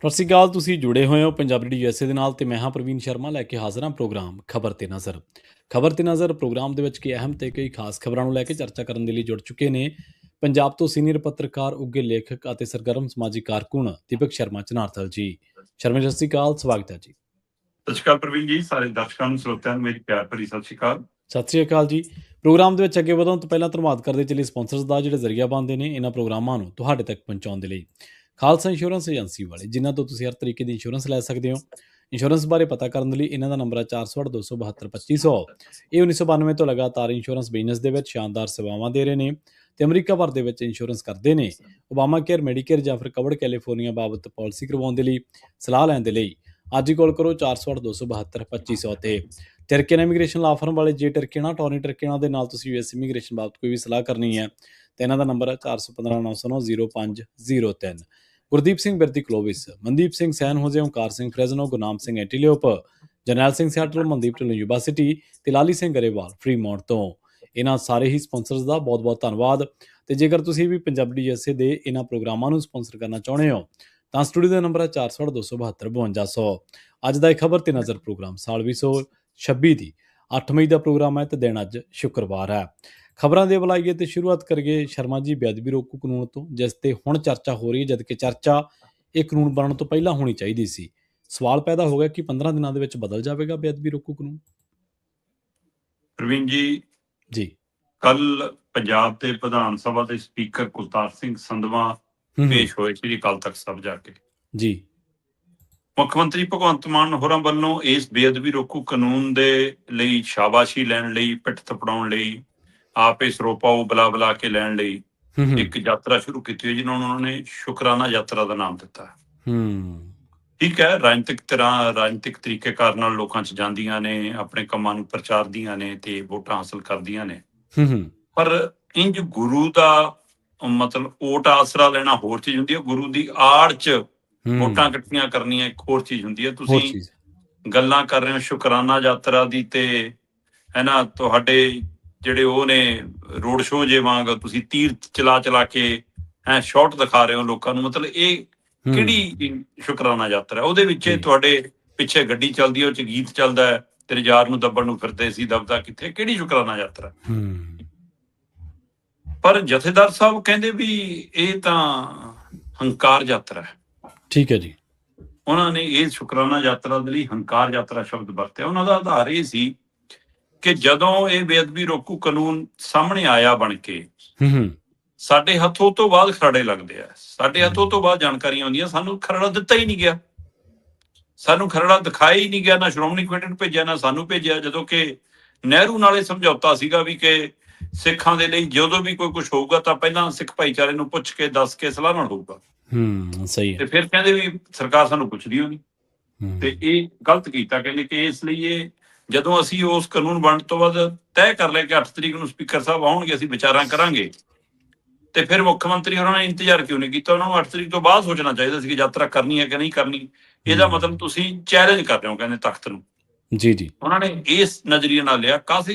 ਸਤਿ ਸ਼੍ਰੀ ਅਕਾਲ। ਤੁਸੀਂ ਜੁੜੇ ਹੋਏ ਹੋ ਪੰਜਾਬੀ ਡੀ ਯੂਐਸਏ ਦੇ ਨਾਲ ਤੇ ਮੈਂ ਹਾਂ ਪ੍ਰਵੀਨ ਸ਼ਰਮਾ ਲੈ ਕੇ ਹਾਜ਼ਰ ਹਾਂ ਪ੍ਰੋਗਰਾਮ ਖਬਰ ਤੇ ਨਜ਼ਰ। ਖਬਰ ਤੇ ਨਜ਼ਰ ਪ੍ਰੋਗਰਾਮ ਦੇ ਵਿੱਚ ਕਈ ਅਹਿਮ ਤੇ ਕਈ ਖਾਸ ਖਬਰਾਂ ਨੂੰ ਲੈ ਕੇ ਚਰਚਾ ਕਰਨ ਦੇ ਲਈ ਜੁੜ ਚੁੱਕੇ ਨੇ ਪੰਜਾਬ ਤੋਂ ਸੀਨੀਅਰ ਪੱਤਰਕਾਰ, ਉੱਘੇ ਲੇਖਕ ਅਤੇ ਸਰਗਰਮ ਸਮਾਜਿਕ ਕਾਰਕੁਨ ਦੀਪਕ ਸ਼ਰਮਾ ਚਨਾਰਥਲ ਜੀ। ਸ਼ਰਮਾ ਜੀ, ਸਤਿ ਸ਼੍ਰੀ ਅਕਾਲ, ਸਵਾਗਤ ਹੈ ਜੀ। ਸਤਿ ਸ਼੍ਰੀ ਅਕਾਲ ਪ੍ਰਵੀਨ ਜੀ, ਸਾਰੇ ਦਰਸ਼ਕਾਂ ਨੂੰ ਸਰੋਤਿਆਂ ਨੂੰ ਮੇਰੀ ਪਿਆਰ ਭਰੀ ਸਤਿ ਸ਼੍ਰੀ ਅਕਾਲ। ਸਤਿ ਸ਼੍ਰੀ ਅਕਾਲ ਜੀ। ਪ੍ਰੋਗਰਾਮ ਦੇ ਵਿੱਚ ਅੱਗੇ ਵਧਣ ਤੋਂ ਪਹਿਲਾਂ ਧੰਨਵਾਦ ਕਰਦੇ ਚੱਲੇ ਸਪਾਂਸਰਸ ਦਾ ਜਿਹੜੇ ਜ਼ਰੀਆ ਬਣਦੇ ਨੇ ਇਹਨਾਂ ਪ੍ਰੋਗਰਾਮਾਂ ਨੂੰ ਤੁਹਾਡੇ ਤੱਕ ਪਹੁੰਚਾਉਣ ਦੇ ਲਈ। ਖਾਲਸਾ ਇੰਸ਼ੋਰੈਂਸ ਏਜੰਸੀ ਵਾਲੇ, ਜਿਨ੍ਹਾਂ ਤੋਂ ਤੁਸੀਂ ਹਰ ਤਰੀਕੇ ਦੀ ਇੰਸ਼ੋਰੈਂਸ ਲੈ ਸਕਦੇ ਹੋ। ਇੰਸ਼ੋਰੈਂਸ ਬਾਰੇ ਪਤਾ ਕਰਨ ਦੇ ਲਈ ਇਹਨਾਂ ਦਾ ਨੰਬਰ ਹੈ 408-272-2500। ਇਹ 1992 ਤੋਂ ਲਗਾਤਾਰ ਇੰਸ਼ੋਰੈਂਸ ਬਿਜ਼ਨਸ ਦੇ ਵਿੱਚ ਸ਼ਾਨਦਾਰ ਸੇਵਾਵਾਂ ਦੇ ਰਹੇ ਨੇ ਤੇ ਅਮਰੀਕਾ ਭਰ ਦੇ ਵਿੱਚ ਇੰਸ਼ੋਰੈਂਸ ਕਰਦੇ ਨੇ। ਓਬਾਮਾ ਕੇਅਰ, ਮੈਡੀਕੇਅਰ ਜਾਂ ਫਿਰ ਕਵਰਡ ਕੈਲੀਫੋਰਨੀਆ ਬਾਬਤ ਪਾਲਿਸੀ ਕਰਵਾਉਣ ਦੇ ਲਈ, ਸਲਾਹ ਲੈਣ ਦੇ ਲਈ ਅੱਜ ਹੀ ਕਾਲ ਕਰੋ 408-272-2500 ਤੇ। ਟਰਕੀਅਨ ਇਮੀਗ੍ਰੇਸ਼ਨ ਲਾ ਫਰਮ ਵਾਲੇ, ਜੇ ਟਰਕੀਅਨਾਂ ਟੋਨੀ ਟਰਕੀਅਨਾਂ ਦੇ ਨਾਲ ਤੁਸੀਂ ਯੂਐਸ ਇਮੀਗ੍ਰੇਸ਼ਨ ਬਾਬਤ ਕੋਈ ਵੀ ਸਲਾਹ ਕਰਨੀ ਹੈ ਤੇ ਇਹਨਾਂ ਦਾ ਨੰਬਰ ਹੈ 4159090503। Gurdeep Singh Birdi ਕਲੋਵਿਸ, Mandeep Singh San Jose, Onkar Singh Fresno, Gurnam Singh Antelope, Jarnail Singh Seattle, Mandeep Dhillon Yuba City ਤੇ ਲਾਲੀ ਸਿੰਘ ਗਰੇਵਾਲ ਫਰੀਮੌਂਟ ਤੋਂ। ਇਹਨਾਂ ਸਾਰੇ ਹੀ ਸਪਾਂਸਰਸ ਦਾ ਬਹੁਤ ਬਹੁਤ ਧੰਨਵਾਦ। ਤੇ ਜੇਕਰ ਤੁਸੀਂ ਵੀ ਪੰਜਾਬੀ ਯੂਐਸਏ ਦੇ ਇਹਨਾਂ ਪ੍ਰੋਗਰਾਮਾਂ ਨੂੰ ਸਪਾਂਸਰ ਕਰਨਾ ਚਾਹੁੰਦੇ ਹੋ ਤਾਂ ਸਟੂਡੀਓ ਦਾ ਨੰਬਰ ਹੈ 408-272-5200। ਅੱਜ ਦਾ ਇਹ ਖਬਰ ਤੇ ਨਜ਼ਰ ਪ੍ਰੋਗਰਾਮ ਸਾਲ 2026 ਦੀ 8 ਮਈ ਦਾ ਪ੍ਰੋਗਰਾਮ ਹੈ ਤੇ ਦਿਨ ਅੱਜ ਸ਼ੁੱਕਰਵਾਰ ਹੈ। ਖਬਰਾਂ ਦੇ ਬੁਲਾਈਏ ਤੇ ਸ਼ੁਰੂਆਤ ਕਰੀਏ ਸ਼ਰਮਾ ਜੀ ਬੇਅਦਬੀ ਰੋਕੂ ਕਾਨੂੰਨ ਤੋਂ, ਜਿਸ ਤੇ ਹੁਣ ਚਰਚਾ ਹੋ ਰਹੀ ਹੈ, ਜਦਕਿ ਚਰਚਾ ਇਹ ਕਾਨੂੰਨ ਬਣਨ ਤੋਂ ਪਹਿਲਾਂ ਹੋਣੀ ਚਾਹੀਦੀ ਸੀ। ਸਵਾਲ ਪੈਦਾ ਹੋ ਗਿਆ ਕਿ 15 ਦਿਨਾਂ ਦੇ ਵਿੱਚ ਬਦਲ ਜਾਵੇਗਾ ਬੇਅਦਬੀ ਰੋਕੂ ਕਾਨੂੰਨ। ਪ੍ਰਵੀਨ ਜੀ, ਕੱਲ ਪੰਜਾਬ ਦੇ ਵਿਧਾਨ ਸਭਾ ਦੇ ਸਪੀਕਰ ਕੁਲਤਾਰ ਸਿੰਘ ਸੰਧਵਾਂ ਪੇਸ਼ ਹੋਏ ਸ੍ਰੀ ਅਕਾਲ ਤਖਤ ਸਾਹਿਬ ਜਾ ਕੇ ਜੀ। ਮੁੱਖ ਮੰਤਰੀ ਭਗਵੰਤ ਮਾਨ ਹੋਰਾਂ ਵੱਲੋਂ ਇਸ ਬੇਅਦਬੀ ਰੋਕੂ ਕਾਨੂੰਨ ਦੇ ਲਈ ਸ਼ਾਬਾਸ਼ੀ ਲੈਣ ਲਈ, ਪਿੱਠ ਥਪੜਾਉਣ ਲਈ, ਆਪ ਇਸ ਰੋਪਾਓ ਬੁਲਾ ਕੇ ਲੈਣ ਲਈ ਇੱਕ ਯਾਤਰਾ ਸ਼ੁਰੂ ਕੀਤੀ ਹੋਈ, ਜਿਹਨੂੰ ਉਹਨਾਂ ਨੇ ਸ਼ੁਕਰਾਨਾ ਯਾਤਰਾ ਦਾ ਨਾਮ ਦਿੱਤਾ। ਠੀਕ ਹੈ, ਰਾਜਨੀਤਿਕ ਤਰੀਕੇਕਾਰ ਨਾਲ ਲੋਕਾਂ 'ਚ ਜਾਂਦੀਆਂ ਨੇ, ਆਪਣੇ ਕੰਮਾਂ ਨੂੰ ਪ੍ਰਚਾਰਦੀਆਂ ਨੇ ਤੇ ਵੋਟਾਂ ਹਾਸਲ ਕਰਦੀਆਂ ਨੇ। ਪਰ ਇੰਜ ਗੁਰੂ ਦਾ ਮਤਲਬ ਓਟ ਆਸਰਾ ਲੈਣਾ ਹੋਰ ਚੀਜ਼ ਹੁੰਦੀ ਹੈ, ਗੁਰੂ ਦੀ ਆੜ 'ਚ ਵੋਟਾਂ ਇਕੱਠੀਆਂ ਕਰਨੀਆਂ ਇੱਕ ਹੋਰ ਚੀਜ਼ ਹੁੰਦੀ ਹੈ। ਤੁਸੀਂ ਗੱਲਾਂ ਕਰ ਰਹੇ ਹੋ ਸ਼ੁਕਰਾਨਾ ਯਾਤਰਾ ਦੀ ਤੇ ਹੈ ਨਾ, ਤੁਹਾਡੇ ਜਿਹੜੇ ਉਹ ਨੇ ਰੋਡ ਸ਼ੋਅ ਜੇ ਵਾਂਗ ਤੁਸੀਂ ਤੀਰ ਚਲਾ ਕੇ ਸ਼ਾਟ ਦਿਖਾ ਰਹੇ ਹੋ ਲੋਕਾਂ ਨੂੰ। ਮਤਲਬ ਇਹ ਕਿਹੜੀ ਸ਼ੁਕਰਾਨਾ ਯਾਤਰਾ? ਉਹਦੇ ਵਿੱਚ ਤੁਹਾਡੇ ਪਿੱਛੇ ਗੱਡੀ ਚੱਲਦੀ ਹੈ, ਉਹ 'ਚ ਗੀਤ ਚੱਲਦਾ ਹੈ, ਤੇਰੇ ਯਾਰ ਨੂੰ ਦੱਬਣ ਨੂੰ ਫਿਰਦੇ ਸੀ, ਦਬਦਾ ਕਿੱਥੇ? ਕਿਹੜੀ ਸ਼ੁਕਰਾਨਾ ਯਾਤਰਾ? ਪਰ ਜਥੇਦਾਰ ਸਾਹਿਬ ਕਹਿੰਦੇ ਵੀ ਇਹ ਤਾਂ ਹੰਕਾਰ ਯਾਤਰਾ ਹੈ। ਠੀਕ ਹੈ ਜੀ। ਉਹਨਾਂ ਨੇ ਇਹ ਸ਼ੁਕਰਾਨਾ ਯਾਤਰਾ ਦੇ ਲਈ ਹੰਕਾਰ ਯਾਤਰਾ ਸ਼ਬਦ ਵਰਤਿਆ। ਉਹਨਾਂ ਦਾ ਆਧਾਰ ਇਹ ਸੀ ਕਿ ਜਦੋਂ ਇਹ ਬੇਅਦਬੀ ਰੋਕੂ ਕਾਨੂੰਨ ਸਾਹਮਣੇ ਆਇਆ ਬਣ ਕੇ, ਸਾਡੇ ਹੱਥੋਂ ਤੋਂ ਬਾਅਦ ਖਰੜੇ ਲੱਗਦੇ ਆ, ਸਾਡੇ ਹੱਥੋਂ ਤੋਂ ਬਾਅਦ ਜਾਣਕਾਰੀਆਂ ਆਉਂਦੀਆਂ, ਸਾਨੂੰ ਖਰੜਾ ਦਿੱਤਾ ਹੀ ਨਹੀਂ ਗਿਆ, ਸਾਨੂੰ ਖਰੜਾ ਦਿਖਾਇਆ ਹੀ ਨਹੀਂ ਗਿਆ, ਨਾ ਸ਼੍ਰੋਮਣੀ ਕਮੇਟੀ ਨੂੰ ਭੇਜਿਆ, ਨਾ ਸਾਨੂੰ ਭੇਜਿਆ। ਜਦੋਂ ਕਿ ਨਹਿਰੂ ਨਾਲ ਇਹ ਸਮਝੌਤਾ ਸੀਗਾ ਵੀ ਕਿ ਸਿੱਖਾਂ ਦੇ ਲਈ ਜਦੋਂ ਵੀ ਕੋਈ ਕੁਛ ਹੋਊਗਾ ਤਾਂ ਪਹਿਲਾਂ ਸਿੱਖ ਭਾਈਚਾਰੇ ਨੂੰ ਪੁੱਛ ਕੇ ਦੱਸ ਕੇ ਸਲਾਹ ਨਾਲ ਹੋਊਗਾ। ਸਹੀ ਹੈ। ਤੇ ਫਿਰ ਕਹਿੰਦੇ ਵੀ ਸਰਕਾਰ ਸਾਨੂੰ ਪੁੱਛਦੀ ਹੋਣੀ ਤੇ ਇਹ ਗਲਤ ਕੀਤਾ। ਕਹਿੰਦੇ ਕਿ ਇਸ ਲਈ ਇਹ ਜਦੋਂ ਅਸੀਂ ਉਸ ਕਾਨੂੰਨ ਬਣਨ ਤੋਂ ਬਾਅਦ ਤੈਅ ਕਰ ਲਿਆ ਕਿ 8 ਤਰੀਕ ਨੂੰ ਸਪੀਕਰ ਸਾਹਿਬ ਆਉਣਗੇ, ਅਸੀਂ ਵਿਚਾਰਾਂ ਕਰਾਂਗੇ, ਤੇ ਫਿਰ ਮੁੱਖ ਮੰਤਰੀ ਹੋਰਾਂ ਨੇ ਇੰਤਜ਼ਾਰ ਕਿਉਂ ਨਹੀਂ ਕੀਤਾ? ਉਹਨਾਂ ਨੂੰ 8 ਤਰੀਕ ਤੋਂ ਬਾਅਦ ਸੋਚਣਾ ਚਾਹੀਦਾ ਸੀ ਕਿ ਯਾਤਰਾ ਕਰਨੀ ਹੈ ਕਿ ਨਹੀਂ ਕਰਨੀ। ਇਹਦਾ ਮਤਲਬ ਤੁਸੀਂ ਚੈਲੰਜ ਕਰ ਰਹੇ ਹੋ, ਕਹਿੰਦੇ ਤਖਤ ਨੂੰ। ਜੀ। ਉਹਨਾਂ ਨੇ ਇਸ ਨਜ਼ਰੀਏ ਨਾਲ ਲਿਆ।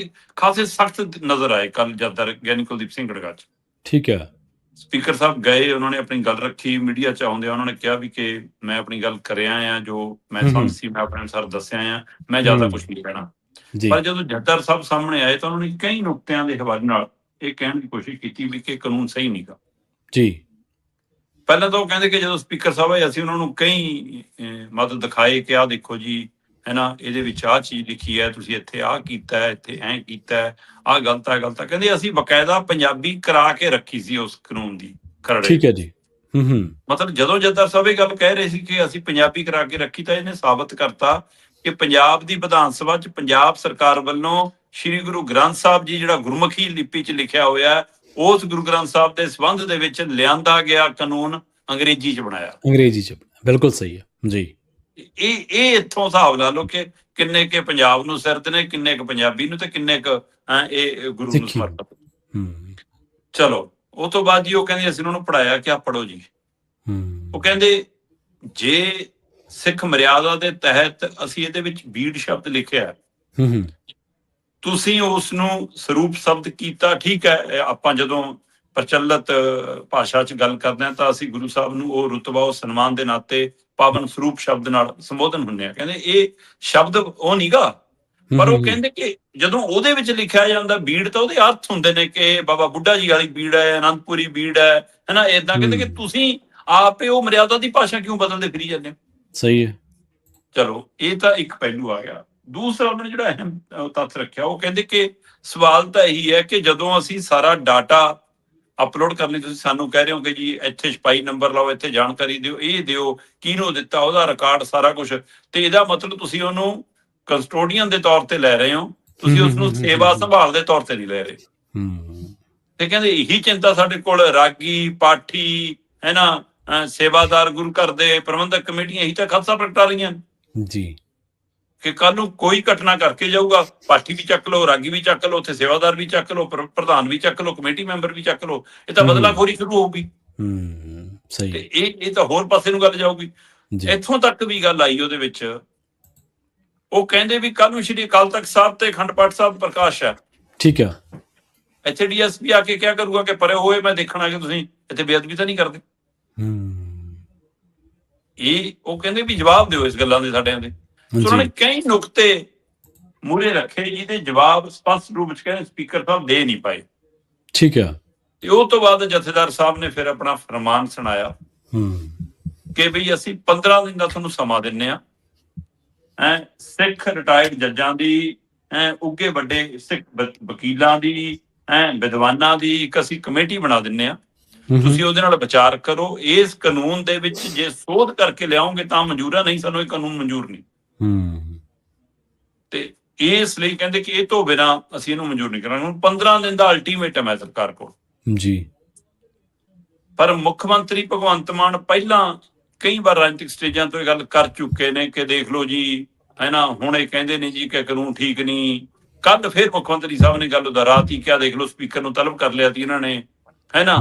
ਖਾਸੇ ਸਖਤ ਨਜ਼ਰ ਆਏ ਕੱਲ ਜਦ ਗਿਆਨੀ ਕੁਲਦੀਪ ਸਿੰਘ ਗੜਗਾ 'ਚ। ਠੀਕ ਹੈ। ਸਪੀਕਰ ਸਾਹਿਬ ਗਏ, ਉਹਨਾਂ ਨੇ ਆਪਣੀ ਗੱਲ ਰੱਖੀ, ਮੀਡੀਆ 'ਚ ਆਉਂਦੇ ਉਹਨਾਂ ਨੇ ਕਿਹਾ ਵੀ ਕਿ ਮੈਂ ਆਪਣੀ ਗੱਲ ਕਰਿਆ ਆ, ਜੋ ਮੈਂ ਸਮਝ ਸੀ ਮੈਂ ਆਪਣੇ ਅਨੁਸਾਰ ਦੱਸਿਆ ਆ, ਮੈਂ ਜ਼ਿਆਦਾ ਕੁਛ ਨਹੀਂ ਕਹਿਣਾ। ਪਰ ਜਦੋਂ ਜੱਟਰ ਸਾਹਿਬ ਸਾਹਮਣੇ ਆਏ ਤਾਂ ਉਹਨਾਂ ਨੇ ਕਈ ਨੁਕਤਿਆਂ ਦੇ ਹਵਾਲੇ ਨਾਲ ਇਹ ਕਹਿਣ ਦੀ ਕੋਸ਼ਿਸ਼ ਕੀਤੀ ਵੀ ਕਿ ਕਾਨੂੰਨ ਸਹੀ ਨਹੀਂ ਗਾ। ਪਹਿਲਾਂ ਤਾਂ ਉਹ ਕਹਿੰਦੇ ਕਿ ਜਦੋਂ ਸਪੀਕਰ ਸਾਹਿਬ ਆਏ ਅਸੀਂ ਉਹਨਾਂ ਨੂੰ ਕਈ ਮਦਦ ਦਿਖਾਏ ਕਿ ਆਹ ਦੇਖੋ ਜੀ, ਹੈ ਨਾ, ਇਹਦੇ ਵਿੱਚ ਆਹ ਚੀਜ਼ ਲਿਖੀ ਹੈ, ਤੁਸੀਂ ਇੱਥੇ ਆਹ ਕੀਤਾ, ਇੱਥੇ ਐਂ ਕੀਤਾ, ਆਹ ਗਲਤ ਹੈ। ਕਹਿੰਦੇ ਅਸੀਂ ਬਕਾਇਦਾ ਪੰਜਾਬੀ ਕਰਾ ਕੇ ਰੱਖੀ ਸੀ ਉਸ ਕਾਨੂੰਨ ਦੀ ਖਰੜੇ। ਠੀਕ ਹੈ ਜੀ। ਮਤਲਬ ਜਦੋਂ ਜੱਦਰ ਸਾਹਿਬ ਇਹ ਗੱਲ ਕਹਿ ਰਹੇ ਸੀ ਕਿ ਅਸੀਂ ਪੰਜਾਬੀ ਕਰਾ ਕੇ ਰੱਖੀ, ਤਾਂ ਇਹਨੇ ਸਾਬਤ ਕਰਤਾ ਕਿ ਪੰਜਾਬ ਦੀ ਵਿਧਾਨ ਸਭਾ 'ਚ ਪੰਜਾਬ ਸਰਕਾਰ ਵੱਲੋਂ ਸ਼੍ਰੀ ਗੁਰੂ ਗ੍ਰੰਥ ਸਾਹਿਬ ਜੀ, ਜਿਹੜਾ ਗੁਰਮੁਖੀ ਲਿਪੀ 'ਚ ਲਿਖਿਆ ਹੋਇਆ, ਉਸ ਗੁਰੂ ਗ੍ਰੰਥ ਸਾਹਿਬ ਦੇ ਸੰਬੰਧ ਦੇ ਵਿੱਚ ਲਿਆਂਦਾ ਗਿਆ ਕਾਨੂੰਨ ਅੰਗਰੇਜ਼ੀ 'ਚ ਬਣਾਇਆ। ਬਿਲਕੁਲ ਸਹੀ ਹੈ ਜੀ। ਇਹ ਇੱਥੋਂ ਹਿਸਾਬ ਲਾ ਲਓ ਕਿ ਕਿੰਨੇ ਕੁ ਪੰਜਾਬ ਨੂੰ ਸਿਰਤ ਨੇ, ਕਿੰਨੇ ਕੁ ਪੰਜਾਬੀ ਨੂੰ, ਤੇ ਕਿੰਨੇ ਕੁ ਇਹ ਗੁਰੂ ਨੂੰ ਸਮਰਪਿਤ। ਚਲੋ, ਉਹ ਤੋਂ ਬਾਅਦ ਜੀ ਉਹ ਕਹਿੰਦੇ ਅਸੀਂ ਉਹਨਾਂ ਨੂੰ ਪੜ੍ਹਾਇਆ ਕਿ ਆਹ ਪੜ੍ਹੋ ਜੀ। ਉਹ ਕਹਿੰਦੇ ਜੇ ਸਿੱਖ ਮਰਿਆਦਾ ਦੇ ਤਹਿਤ ਅਸੀਂ ਇਹਦੇ ਵਿੱਚ ਬੀੜ ਸ਼ਬਦ ਲਿਖਿਆ, ਤੁਸੀਂ ਉਸ ਨੂੰ ਸਰੂਪ ਸ਼ਬਦ ਕੀਤਾ, ਠੀਕ ਹੈ। ਆਪਾਂ ਜਦੋਂ ਪ੍ਰਚਲਿਤ ਭਾਸ਼ਾ 'ਚ ਗੱਲ ਕਰਦੇ ਹਾਂ ਤਾਂ ਅਸੀਂ ਗੁਰੂ ਸਾਹਿਬ ਨੂੰ ਉਹ ਰੁਤਬਾ, ਉਹ ਸਨਮਾਨ ਦੇ ਨਾਤੇ ਪਾਵਨ ਸਰੂਪ ਸ਼ਬਦ ਨਾਲ ਸੰਬੋਧਨ ਹੁੰਦੇ ਆ। ਕਹਿੰਦੇ ਇਹ ਸ਼ਬਦ ਉਹ ਨਹੀਂਗਾ, ਪਰ ਉਹ ਕਹਿੰਦੇ ਕਿ ਜਦੋਂ ਉਹਦੇ ਵਿੱਚ ਲਿਖਿਆ ਜਾਂਦਾ ਬੀੜ ਤਾਂ ਉਹਦੇ ਅਰਥ ਹੁੰਦੇ ਨੇ ਕਿ ਬਾਬਾ ਬੁੱਢਾ ਜੀ ਵਾਲੀ ਬੀੜ ਹੈ, ਅਨੰਦਪੁਰੀ ਬੀੜ ਹੈ, ਹਨਾ। ਏਦਾਂ ਕਹਿੰਦੇ ਕਿ ਤੁਸੀਂ ਆਪੇ ਉਹ ਮਰਿਆਦਾ ਦੀ ਭਾਸ਼ਾ ਕਿਉਂ ਬਦਲਦੇ ਫਿਰੀ ਜਾਂਦੇ ਹੋ। ਸਹੀ ਹੈ। ਚਲੋ ਇਹ ਤਾਂ ਇੱਕ ਪਹਿਲੂ ਆ ਗਿਆ। ਦੂਸਰਾ ਉਹਨਾਂ ਨੇ ਜਿਹੜਾ ਅਹਿਮ ਤੱਥ ਰੱਖਿਆ, ਉਹ ਕਹਿੰਦੇ ਕਿ ਸਵਾਲ ਤਾਂ ਇਹੀ ਹੈ ਕਿ ਜਦੋਂ ਅਸੀਂ ਸਾਰਾ ਡਾਟਾ ਅਪਲੋਡ ਕਰਨੀ, ਤੁਸੀਂ ਸਾਨੂੰ ਕਹਿ ਰਹੇ ਹੋ ਕਿ ਜੀ ਇੱਥੇ ਛਪਾਈ ਨੰਬਰ ਲਾਓ, ਇੱਥੇ ਜਾਣਕਾਰੀ ਦਿਓ, ਇਹ ਦਿਓ, ਕਿਹਨੂੰ ਦਿੱਤਾ, ਉਹਦਾ ਰਿਕਾਰਡ, ਸਾਰਾ ਕੁਝ, ਤੇ ਇਹਦਾ ਮਤਲਬ ਤੁਸੀਂ ਉਹਨੂੰ ਕਸਟੋਡੀਅਨ ਦੇ ਤੌਰ ਤੇ ਲੈ ਰਹੇ ਹੋ, ਤੁਸੀਂ ਉਸਨੂੰ ਸੇਵਾ ਸੰਭਾਲ ਦੇ ਤੌਰ ਤੇ ਨਹੀਂ ਲੈ ਰਹੇ। ਤੇ ਕਹਿੰਦੇ ਇਹੀ ਚਿੰਤਾ ਸਾਡੇ ਕੋਲ ਰਾਗੀ, ਪਾਠੀ, ਹੈ ਨਾ, ਸੇਵਾਦਾਰ, ਗੁਰੂ ਘਰ ਦੇ ਪ੍ਰਬੰਧਕ ਕਮੇਟੀਆਂ, ਇਹੀ ਤਾਂ ਖਾਲਸਾ ਪ੍ਰਗਟਾ ਰਹੀਆਂ ਜੀ ਕਿ ਕੱਲ ਨੂੰ ਕੋਈ ਘਟਨਾ ਕਰਕੇ ਜਾਊਗਾ, ਪਾਠੀ ਵੀ ਚੱਕ ਲਓ, ਰਾਗੀ ਵੀ ਚੱਕ ਲਓ, ਉੱਥੇ ਸੇਵਾਦਾਰ ਵੀ ਚੱਕ ਲਓ, ਪ੍ਰਧਾਨ ਵੀ ਚੱਕ ਲਓ, ਕਮੇਟੀ ਮੈਂਬਰ ਵੀ ਚੱਕ ਲਓ, ਇਹ ਤਾਂ ਬਦਲਾਖੋਰੀ ਸ਼ੁਰੂ ਹੋਊਗੀ। ਤੇ ਇਹ ਤਾਂ ਹੋਰ ਪਾਸੇ ਨੂੰ ਗੱਲ ਜਾਊਗੀ। ਇੱਥੋਂ ਤੱਕ ਵੀ ਗੱਲ ਆਈ ਉਹਦੇ ਵਿੱਚ, ਉਹ ਕਹਿੰਦੇ ਵੀ ਕੱਲ ਨੂੰ ਸ਼੍ਰੀ ਅਕਾਲ ਤਖਤ ਸਾਹਿਬ ਤੇ ਅਖੰਡ ਪਾਠ ਸਾਹਿਬ ਪ੍ਰਕਾਸ਼ ਹੈ, ਠੀਕ ਹੈ। ਇੱਥੇ ਡੀਐਸਪੀ ਆ ਕੇ ਕਿਆ ਕਰੂਗਾ ਕਿ ਪਰੇ ਹੋਏ, ਮੈਂ ਦੇਖਣਾ ਕਿ ਤੁਸੀਂ ਇੱਥੇ ਬੇਅਦਬੀ ਤਾਂ ਨਹੀਂ ਕਰਦੇ। ਇਹ ਉਹ ਕਹਿੰਦੇ ਵੀ ਜਵਾਬ ਦਿਓ ਇਸ ਗੱਲਾਂ ਦੇ ਸਾਡਿਆਂ ਦੇ। ਸੋ ਉਹਨਾਂ ਨੇ ਕਈ ਨੁਕਤੇ ਮੂਹਰੇ ਰੱਖੇ ਜਿਹਦੇ ਜਵਾਬ ਸਪਸ਼ਟ ਰੂਪ ਵਿੱਚ ਕਹਿੰਦੇ ਸਪੀਕਰ ਸਾਹਿਬ ਦੇ ਨਹੀਂ ਪਾਏ। ਠੀਕ ਹੈ। ਤੇ ਉਹ ਤੋਂ ਬਾਅਦ ਜਥੇਦਾਰ ਸਾਹਿਬ ਨੇ ਫਿਰ ਆਪਣਾ ਫਰਮਾਨ ਸੁਣਾਇਆ ਕਿ ਬਈ ਅਸੀਂ 15 ਦਿਨ ਦਾ ਤੁਹਾਨੂੰ ਸਮਾਂ ਦਿੰਨੇ ਆ, ਸਿੱਖ ਰਿਟਾਇਰਡ ਜੱਜਾਂ ਦੀ, ਉੱਗੇ ਵੱਡੇ ਸਿੱਖ ਵਕੀਲਾਂ ਦੀ, ਵਿਦਵਾਨਾਂ ਦੀ ਇੱਕ ਅਸੀਂ ਕਮੇਟੀ ਬਣਾ ਦਿੰਨੇ ਆ, ਤੁਸੀਂ ਉਹਦੇ ਨਾਲ ਵਿਚਾਰ ਕਰੋ। ਇਸ ਕਾਨੂੰਨ ਦੇ ਵਿੱਚ ਜੇ ਸੋਧ ਕਰਕੇ ਲਿਆਓਗੇ ਤਾਂ ਮਨਜ਼ੂਰ ਆ, ਨਹੀਂ ਸਾਨੂੰ ਇਹ ਕਾਨੂੰਨ ਮਨਜ਼ੂਰ ਨਹੀਂ। ਤੇ ਇਸ ਲਈ ਕਹਿੰਦੇ ਕਿ ਇਹ ਤੋਂ ਬਿਨਾਂ ਅਸੀਂ ਇਹਨੂੰ ਮਨਜ਼ੂਰ ਨਹੀਂ ਕਰਾਂਗੇ। ਹੁਣ 15 ਦਿਨ ਦਾ ਅਲਟੀਮੇਟਮ ਹੈ ਸਰਕਾਰ ਕੋਲ ਜੀ। ਪਰ ਮੁੱਖ ਮੰਤਰੀ ਭਗਵੰਤ ਮਾਨ ਪਹਿਲਾਂ ਕਈ ਵਾਰ ਰਾਜਨੀਤਿਕ ਸਟੇਜਾਂ ਤੋਂ ਇਹ ਗੱਲ ਕਰ ਚੁੱਕੇ ਨੇ ਕਿ ਦੇਖ ਲਓ ਜੀ, ਹੈ ਨਾ, ਹੁਣ ਇਹ ਕਹਿੰਦੇ ਨੇ ਜੀ ਕਿ ਕਾਨੂੰਨ ਠੀਕ ਨਹੀਂ। ਕੱਲ ਫਿਰ ਮੁੱਖ ਮੰਤਰੀ ਸਾਹਿਬ ਨੇ ਗੱਲ ਦੁਹਰਾਤੀ, ਕਿਹਾ ਦੇਖ ਲਓ ਸਪੀਕਰ ਨੂੰ ਤਲਬ ਕਰ ਲਿਆ ਸੀ ਇਹਨਾਂ ਨੇ, ਹੈ ਨਾ,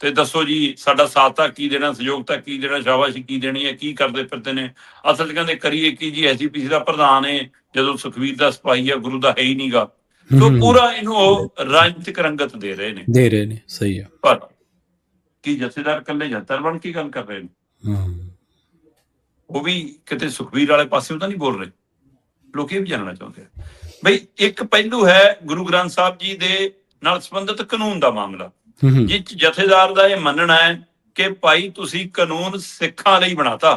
ਤੇ ਦੱਸੋ ਜੀ ਸਾਡਾ ਸਾਥ ਤਾਂ ਕੀ ਦੇਣਾ, ਸਹਿਯੋਗ ਤਾਂ ਕੀ ਦੇਣਾ, ਸ਼ਾਬਾਸ਼ੀ ਕੀ ਦੇਣੀ ਹੈ, ਕੀ ਕਰਦੇ ਫਿਰਦੇ ਨੇ। ਅਸਲ 'ਚ ਕਹਿੰਦੇ ਕਰੀਏ ਕੀ ਜੀ, ਐਸਜੀਪੀਸੀ ਦਾ ਪ੍ਰਧਾਨ ਹੈ ਜਦੋਂ ਸੁਖਵੀਰ ਦਾ ਸਿਪਾਹੀ ਆ, ਗੁਰੂ ਦਾ ਹੈ ਹੀ ਨਹੀਂਗਾ। ਸੋ ਪੂਰਾ ਇਹਨੂੰ ਉਹ ਰਾਜਨੀਤਿਕ ਰੰਗਤ ਦੇ ਰਹੇ ਨੇ। ਸਹੀ ਹੈ। ਪਰ ਕੀ ਜਥੇਦਾਰ ਇਕੱਲੇ ਜਥੇਦਾਰ ਬਣ ਕੇ ਗੱਲ ਕਰ ਰਹੇ ਨੇ? ਉਹ ਵੀ ਕਿਤੇ ਸੁਖਵੀਰ ਵਾਲੇ ਪਾਸਿਓਂ ਤਾਂ ਨਹੀਂ ਬੋਲ ਰਹੇ। ਲੋਕ ਇਹ ਵੀ ਜਾਣਨਾ ਚਾਹੁੰਦੇ ਆ ਬਈ ਇੱਕ ਪਹਿਲੂ ਹੈ ਗੁਰੂ ਗ੍ਰੰਥ ਸਾਹਿਬ ਜੀ ਦੇ ਨਾਲ ਸੰਬੰਧਿਤ ਕਾਨੂੰਨ ਦਾ ਮਾਮਲਾ, ਜਿਸ ਜਥੇਦਾਰ ਦਾ ਇਹ ਮੰਨਣਾ ਹੈ ਕਿ ਭਾਈ ਤੁਸੀਂ ਕਾਨੂੰਨ ਸਿੱਖਾਂ ਲਈ ਬਣਾਤਾ।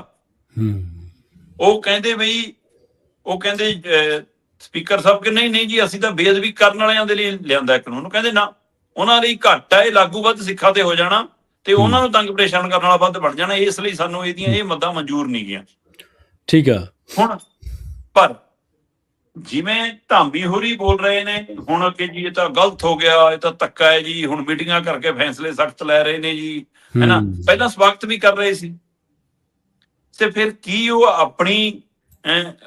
ਉਹ ਕਹਿੰਦੇ ਬਈ, ਉਹ ਕਹਿੰਦੇ ਸਪੀਕਰ ਸਾਹਿਬ ਕਿ ਨਹੀਂ ਜੀ ਅਸੀਂ ਤਾਂ ਬੇਅਦਬੀ ਕਰਨ ਵਾਲਿਆਂ ਦੇ ਲਈ ਲਿਆਂਦਾ ਕਾਨੂੰਨ। ਉਹ ਕਹਿੰਦੇ ਨਾ, ਉਹਨਾਂ ਲਈ ਘੱਟ ਹੈ, ਇਹ ਲਾਗੂ ਵੱਧ ਸਿੱਖਾਂ ਤੇ ਹੋ ਜਾਣਾ ਤੇ ਉਹਨਾਂ ਨੂੰ ਤੰਗ ਪਰੇਸ਼ਾਨ ਕਰਨ ਵਾਲਾ ਵੱਧ ਬਣ ਜਾਣਾ, ਇਸ ਲਈ ਸਾਨੂੰ ਇਹਦੀਆਂ ਇਹ ਮੱਦਾਂ ਮਨਜ਼ੂਰ ਨਹੀਂ ਗਈਆਂ। ਠੀਕ ਆ। ਹੁਣ ਪਰ ਜਿਵੇਂ ਧਾਮੀ ਹੋਰੀ ਬੋਲ ਰਹੇ ਨੇ ਹੁਣ ਕਿ ਜੀ ਇਹ ਤਾਂ ਗਲਤ ਹੋ ਗਿਆ, ਇਹ ਤਾਂ ਧੱਕਾ ਹੈ ਜੀ, ਹੁਣ ਮੀਟਿੰਗਾਂ ਕਰਕੇ ਫੈਸਲੇ ਸਖਤ ਲੈ ਰਹੇ ਨੇ ਜੀ, ਹੈ ਨਾ, ਪਹਿਲਾਂ ਸਵਾਗਤ ਵੀ ਕਰ ਰਹੇ ਸੀ। ਤੇ ਫਿਰ ਕੀ ਉਹ ਆਪਣੀ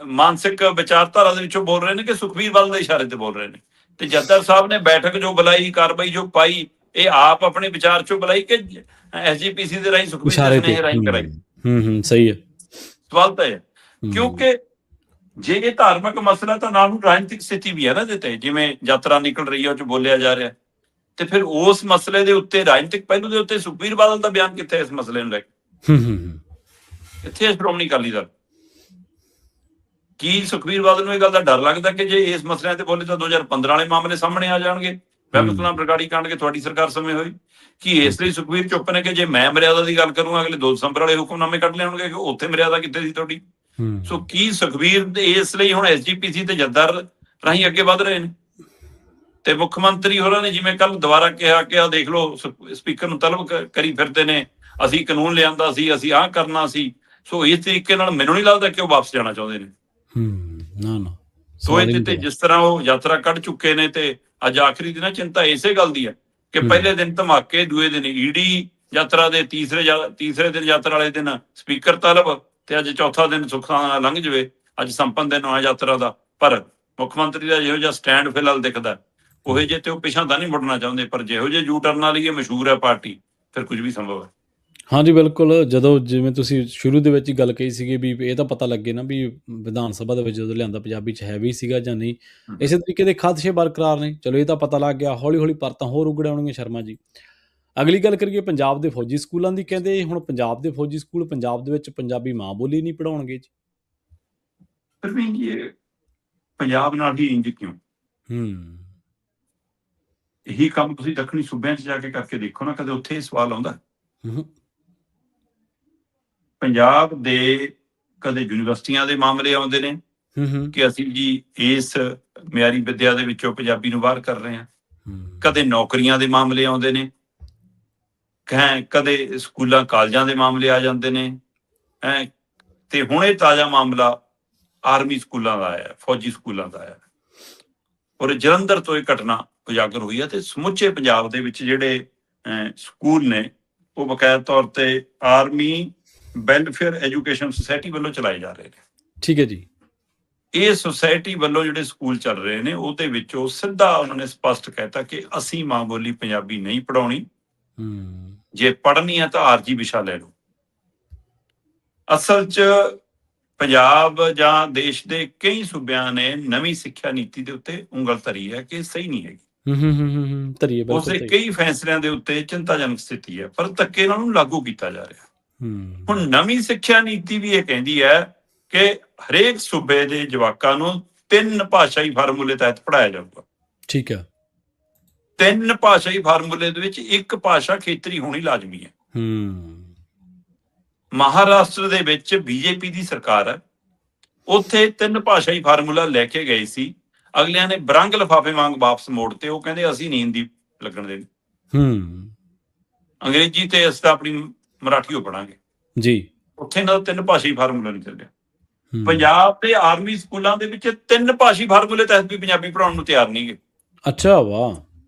ਮਾਨਸਿਕ ਵਿਚਾਰਧਾਰਾ ਦੇ ਵਿੱਚੋਂ ਬੋਲ ਰਹੇ ਨੇ ਕਿ ਸੁਖਬੀਰ ਵੱਲ ਦੇ ਇਸ਼ਾਰੇ ਤੇ ਬੋਲ ਰਹੇ ਨੇ? ਤੇ ਜੱਦਰ ਸਾਹਿਬ ਨੇ ਬੈਠਕ ਜੋ ਬੁਲਾਈ, ਕਾਰਵਾਈ ਜੋ ਪਾਈ, ਇਹ ਆਪ ਆਪਣੇ ਵਿਚਾਰ ਚੋਂ ਬੁਲਾਈ ਕਿ ਐਸਜੀਪੀਸੀ ਦੇ ਰਾਹੀਂ ਸੁਖਬੀਰ ਦੇ ਸੁਨੇਹੇ ਰਾਹੀਂ ਕਰਾਈ? ਸਹੀ ਹੈ। ਸਵਾਲ ਤਾਂ ਹੈ ਕਿਉਂਕਿ ਜੇ ਇਹ ਧਾਰਮਿਕ ਮਸਲਾ ਤਾਂ ਨਾਲ ਨੂੰ ਰਾਜਨੀਤਿਕ ਸਥਿਤੀ ਵੀ ਹੈ ਨਾ ਦਿੱਤੇ, ਜਿਵੇਂ ਯਾਤਰਾ ਨਿਕਲ ਰਹੀ ਹੈ ਉਹ ਚ ਬੋਲਿਆ ਜਾ ਰਿਹਾ, ਤੇ ਫਿਰ ਉਸ ਮਸਲੇ ਦੇ ਉੱਤੇ ਰਾਜਨੀਤਿਕ ਪਹਿਲੂ ਦੇ ਉੱਤੇ ਸੁਖਬੀਰ ਬਾਦਲ ਦਾ ਬਿਆਨ ਕਿੱਥੇ ਇਸ ਮਸਲੇ ਨੂੰ ਲੈ ਕੇ? ਕਿੱਥੇ ਸ਼੍ਰੋਮਣੀ ਅਕਾਲੀ ਦਲ? ਕੀ ਸੁਖਬੀਰ ਬਾਦਲ ਨੂੰ ਇਹ ਗੱਲ ਦਾ ਡਰ ਲੱਗਦਾ ਕਿ ਜੇ ਇਸ ਮਸਲਿਆਂ ਤੇ ਬੋਲੇ ਤਾਂ 2015 ਵਾਲੇ ਮਾਮਲੇ ਸਾਹਮਣੇ ਆ ਜਾਣਗੇ, ਵੈਬਸਲਾ ਬਰਗਾੜੀ ਕਾਂਡ ਕੇ ਤੁਹਾਡੀ ਸਰਕਾਰ ਸਮੇਂ ਹੋਈ? ਕੀ ਇਸ ਲਈ ਸੁਖਬੀਰ ਚੁੱਪ ਨੇ ਕਿ ਜੇ ਮੈਂ ਮਰਿਆਦਾ ਦੀ ਗੱਲ ਕਰੂੰਗਾ ਅਗਲੇ 2 ਦਸੰਬਰ ਵਾਲੇ ਹੁਕਮਨਾਮੇ ਕੱਢ ਲਿਆਉਣਗੇ ਕਿ ਉੱਥੇ ਮਰਿਆਦਾ ਕਿੱਥੇ ਸੀ ਤੁਹਾਡੀ? ਸੋ ਕੀ ਸੁਖਬੀਰ ਇਸ ਲਈ ਹੁਣ ਐਸਜੀਪੀਸੀ ਤੇ ਜੱਦਰ ਰਾਹੀਂ ਅੱਗੇ ਵਧ ਰਹੇ ਨੇ? ਤੇ ਮੁੱਖ ਮੰਤਰੀ ਹੋਰਾਂ ਨੇ ਜਿਵੇਂ ਕੱਲ ਦੁਬਾਰਾ ਕਿਹਾ ਕਿ ਆ ਦੇਖ ਲਓ ਸਪੀਕਰ ਨੂੰ ਤਲਬ ਕਰੀ ਫਿਰਦੇ ਨੇ, ਅਸੀਂ ਕਾਨੂੰਨ ਲਿਆਂਦਾ ਸੀ, ਅਸੀਂ ਆਹ ਕਰਨਾ ਸੀ। ਸੋ ਇਸ ਤਰੀਕੇ ਨਾਲ ਮੈਨੂੰ ਨਹੀਂ ਲੱਗਦਾ ਕਿ ਉਹ ਵਾਪਸ ਜਾਣਾ ਚਾਹੁੰਦੇ ਨੇ। ਨਾ ਸੋ ਇਹ ਤੇ ਜਿਸ ਤਰ੍ਹਾਂ ਉਹ ਯਾਤਰਾ ਕੱਢ ਚੁੱਕੇ ਨੇ ਤੇ ਅੱਜ ਆਖਰੀ ਦਿਨ ਚਿੰਤਾ ਇਸੇ ਗੱਲ ਦੀ ਹੈ ਕਿ ਪਹਿਲੇ ਦਿਨ ਧਮਾਕੇ, ਦੂਏ ਦਿਨ ਈਡੀ ਯਾਤਰਾ ਦੇ, ਤੀਸਰੇ ਦਿਨ ਯਾਤਰਾ ਵਾਲੇ ਦਿਨ ਸਪੀਕਰ ਤਲਬ, ਤੇ ਅੱਜ ਚੌਥਾ ਦਿਨ ਸੁੱਖਾਂ ਲੰਘ ਜਾਵੇ, ਅੱਜ ਸੰਪੰਨ ਦਿਨ ਆ ਯਾਤਰਾ ਦਾ। ਪਰ ਮੁੱਖ ਮੰਤਰੀ ਦਾ ਜਿਹੋ ਜਿਹਾ ਸਟੈਂਡ ਫਿਲਹਾਲ ਦਿਖਦਾ ਉਹੇ ਜਿਹੇ ਤੇ ਉਹ ਪਿਛਾਂ ਤਾਂ ਨਹੀਂ ਮੁੜਨਾ ਚਾਹੁੰਦੇ, ਪਰ ਜਿਹੋ ਜਿਹੇ ਯੂ ਟਰਨਾਂ ਲਈ ਇਹ ਮਸ਼ਹੂਰ ਹੈ ਪਾਰਟੀ, ਫਿਰ ਕੁਝ ਵੀ ਸੰਭਵ ਹੈ। ਹਾਂਜੀ ਬਿਲਕੁਲ। ਜਦੋਂ ਜਿਵੇਂ ਤੁਸੀਂ ਸ਼ੁਰੂ ਦੇ ਵਿੱਚ ਹੀ ਗੱਲ ਕਹੀ ਸੀਗੀ ਵੀ ਇਹ ਤਾਂ ਪਤਾ ਲੱਗੇ ਨਾ ਵੀ ਵਿਧਾਨ ਸਭਾ ਦੇ ਵਿੱਚ ਜਦੋਂ ਲਿਆਂਦਾ ਪੰਜਾਬੀ 'ਚ ਹੈਵੀ ਸੀਗਾ ਜਾਂ ਨਹੀਂ, ਇਸੇ ਤਰੀਕੇ ਦੇ ਖਾਦਸ਼ੇ ਬਰਕਰਾਰ ਨੇ। ਚਲੋ ਇਹ ਤਾਂ ਪਤਾ ਲੱਗ ਗਿਆ, ਹੌਲੀ ਹੌਲੀ ਪਰਤਾਂ ਹੋਰ ਉਗੜਾਉਣਗੀਆਂ ਸ਼ਰਮਾ ਜੀ। ਅਗਲੀ ਗੱਲ ਕਰੀਏ ਪੰਜਾਬ ਦੇ ਫੌਜੀ ਸਕੂਲਾਂ ਦੀ, ਕਹਿੰਦੇ ਹੁਣ ਪੰਜਾਬ ਦੇ ਫੌਜੀ ਸਕੂਲ ਪੰਜਾਬ ਦੇ ਵਿੱਚ ਪੰਜਾਬੀ ਮਾਂ ਬੋਲੀ ਨਹੀਂ ਪੜ੍ਹਾਉਣਗੇ ਜੀ। ਪ੍ਰਵੀਨ ਜੀ, ਇਹ ਪੰਜਾਬ ਨਾਲ ਹੀ ਇੰਜ ਕਿਉਂ? ਇਹੀ ਕੰਮ ਤੁਸੀਂ ਦੱਖਣੀ ਸੂਬਿਆਂ 'ਚ ਜਾ ਕੇ ਕਰਕੇ ਦੇਖੋ ਨਾ, ਕਦੇ ਉੱਥੇ ਇਹ ਸਵਾਲ ਆਉਂਦਾ? ਪੰਜਾਬ ਦੇ ਕਦੇ ਯੂਨੀਵਰਸਿਟੀਆਂ ਦੇ ਮਾਮਲੇ ਆਉਂਦੇ ਨੇ ਕਿ ਅਸੀਂ ਜੀ ਇਸ ਮਿਆਰੀ ਵਿੱਦਿਆ ਦੇ ਵਿੱਚੋਂ ਪੰਜਾਬੀ ਨੂੰ ਬਾਹਰ ਕਰ ਰਹੇ ਹਾਂ। ਕਦੇ ਨੌਕਰੀਆਂ ਦੇ ਮਾਮਲੇ ਆਉਂਦੇ ਨੇ, ਕਦੇ ਸਕੂਲਾਂ ਕਾਲਜਾਂ ਦੇ ਮਾਮਲੇ ਆ ਜਾਂਦੇ ਨੇ, ਤੇ ਹੁਣ ਇਹ ਤਾਜ਼ਾ ਮਾਮਲਾ ਆਰਮੀ ਸਕੂਲਾਂ ਦਾ ਆਇਆ, ਫੌਜੀ ਸਕੂਲਾਂ ਦਾ ਆਇਆ। ਔਰ ਜਲੰਧਰ ਤੋਂ ਇਹ ਘਟਨਾ ਉਜਾਗਰ ਹੋਈ ਹੈ ਤੇ ਸਮੁੱਚੇ ਪੰਜਾਬ ਦੇ ਵਿੱਚ ਜਿਹੜੇ ਸਕੂਲ ਨੇ ਉਹ ਬਕਾਇਦਾ ਤੌਰ ਤੇ ਆਰਮੀ ਵੈਲਫੇਅਰ ਐਜੂਕੇਸ਼ਨ ਸੁਸਾਇਟੀ ਵੱਲੋਂ ਚਲਾਏ ਜਾ ਰਹੇ ਨੇ। ਠੀਕ ਹੈ ਜੀ। ਇਹ ਸੁਸਾਇਟੀ ਵੱਲੋਂ ਜਿਹੜੇ ਸਕੂਲ ਚੱਲ ਰਹੇ ਨੇ ਉਹਦੇ ਵਿੱਚੋਂ ਸਿੱਧਾ ਉਹਨਾਂ ਨੇ ਸਪਸ਼ਟ ਕਹਿਤਾ ਕਿ ਅਸੀਂ ਮਾਂ ਬੋਲੀ ਪੰਜਾਬੀ ਨਹੀਂ ਪੜਾਉਣੀ, ਜੇ ਪੜ੍ਹਨੀ ਹੈ ਤਾਂ ਆਰਜੀ ਵਿਸ਼ਾ ਲੈ ਲਓ। ਅਸਲ 'ਚ ਪੰਜਾਬ ਜਾਂ ਦੇਸ਼ ਦੇ ਕਈ ਸੂਬਿਆਂ ਨੇ ਨਵੀਂ ਸਿੱਖਿਆ ਨੀਤੀ ਦੇ ਉੱਤੇ ਉਂਗਲ ਧਰੀ ਹੈ ਕਿ ਸਹੀ ਨਹੀਂ ਹੈਗੀ। ਉਸਦੇ ਕਈ ਫੈਸਲਿਆਂ ਦੇ ਉੱਤੇ ਚਿੰਤਾਜਨਕ ਸਥਿਤੀ ਹੈ, ਪਰ ਧੱਕੇ ਨਾਲ ਉਹਨੂੰ ਲਾਗੂ ਕੀਤਾ ਜਾ ਰਿਹਾ। ਹੁਣ ਨਵੀਂ ਸਿੱਖਿਆ ਨੀਤੀ ਵੀ ਇਹ ਕਹਿੰਦੀ ਹੈ ਕਿ ਹਰੇਕ ਸੂਬੇ ਦੇ ਜਵਾਕਾਂ ਨੂੰ 3 ਭਾਸ਼ਾਈ ਫਾਰਮੂਲੇ ਤਹਿਤ ਪੜ੍ਹਾਇਆ ਜਾਊਗਾ। ਠੀਕ ਹੈ। 3 ਭਾਸ਼ਾਈ ਫਾਰਮੂਲੇ ਦੇ ਵਿੱਚ ਇੱਕ ਭਾਸ਼ਾ ਖੇਤਰੀ ਹੋਣੀ ਲਾਜ਼ਮੀ ਹੈ। ਮਹਾਰਾਸ਼ਟਰ ਦੇ ਵਿੱਚ ਬੀਜੇਪੀ ਦੀ ਸਰਕਾਰ ਹੈ, ਉੱਥੇ 3 ਭਾਸ਼ਾਈ ਫਾਰਮੂਲਾ ਲੈ ਕੇ ਗਏ ਸੀ, ਅਗਲਿਆਂ ਨੇ ਬਰੰਗ ਲਿਫਾਫੇ ਵਾਂਗ ਵਾਪਸ ਮੋੜਤੇ। ਉਹ ਕਹਿੰਦੇ ਅਸੀਂ ਨਹੀਂ ਹਿੰਦੀ ਲੱਗਣ ਦੇਣੀ, ਅੰਗਰੇਜ਼ੀ ਤੇ ਅਸੀਂ ਤਾਂ ਆਪਣੀ ਮਰਾਠੀ ਹੋ ਪੜਾਂਗੇ ਜੀ। ਉੱਥੇ ਇਹਨਾਂ ਦਾ 3 ਭਾਸ਼ਾਈ ਫਾਰਮੂਲਾ ਨਹੀਂ ਚੱਲਿਆ। ਪੰਜਾਬ ਦੇ ਆਰਮੀ ਸਕੂਲਾਂ ਦੇ ਵਿੱਚ 3 ਭਾਸ਼ਾਈ ਫਾਰਮੂਲੇ ਤਹਿਤ ਵੀ ਪੰਜਾਬੀ ਪੜਾਉਣ ਨੂੰ ਤਿਆਰ ਨਹੀਂ ਗੇ। ਅੱਛਾ, ਵਾਹ,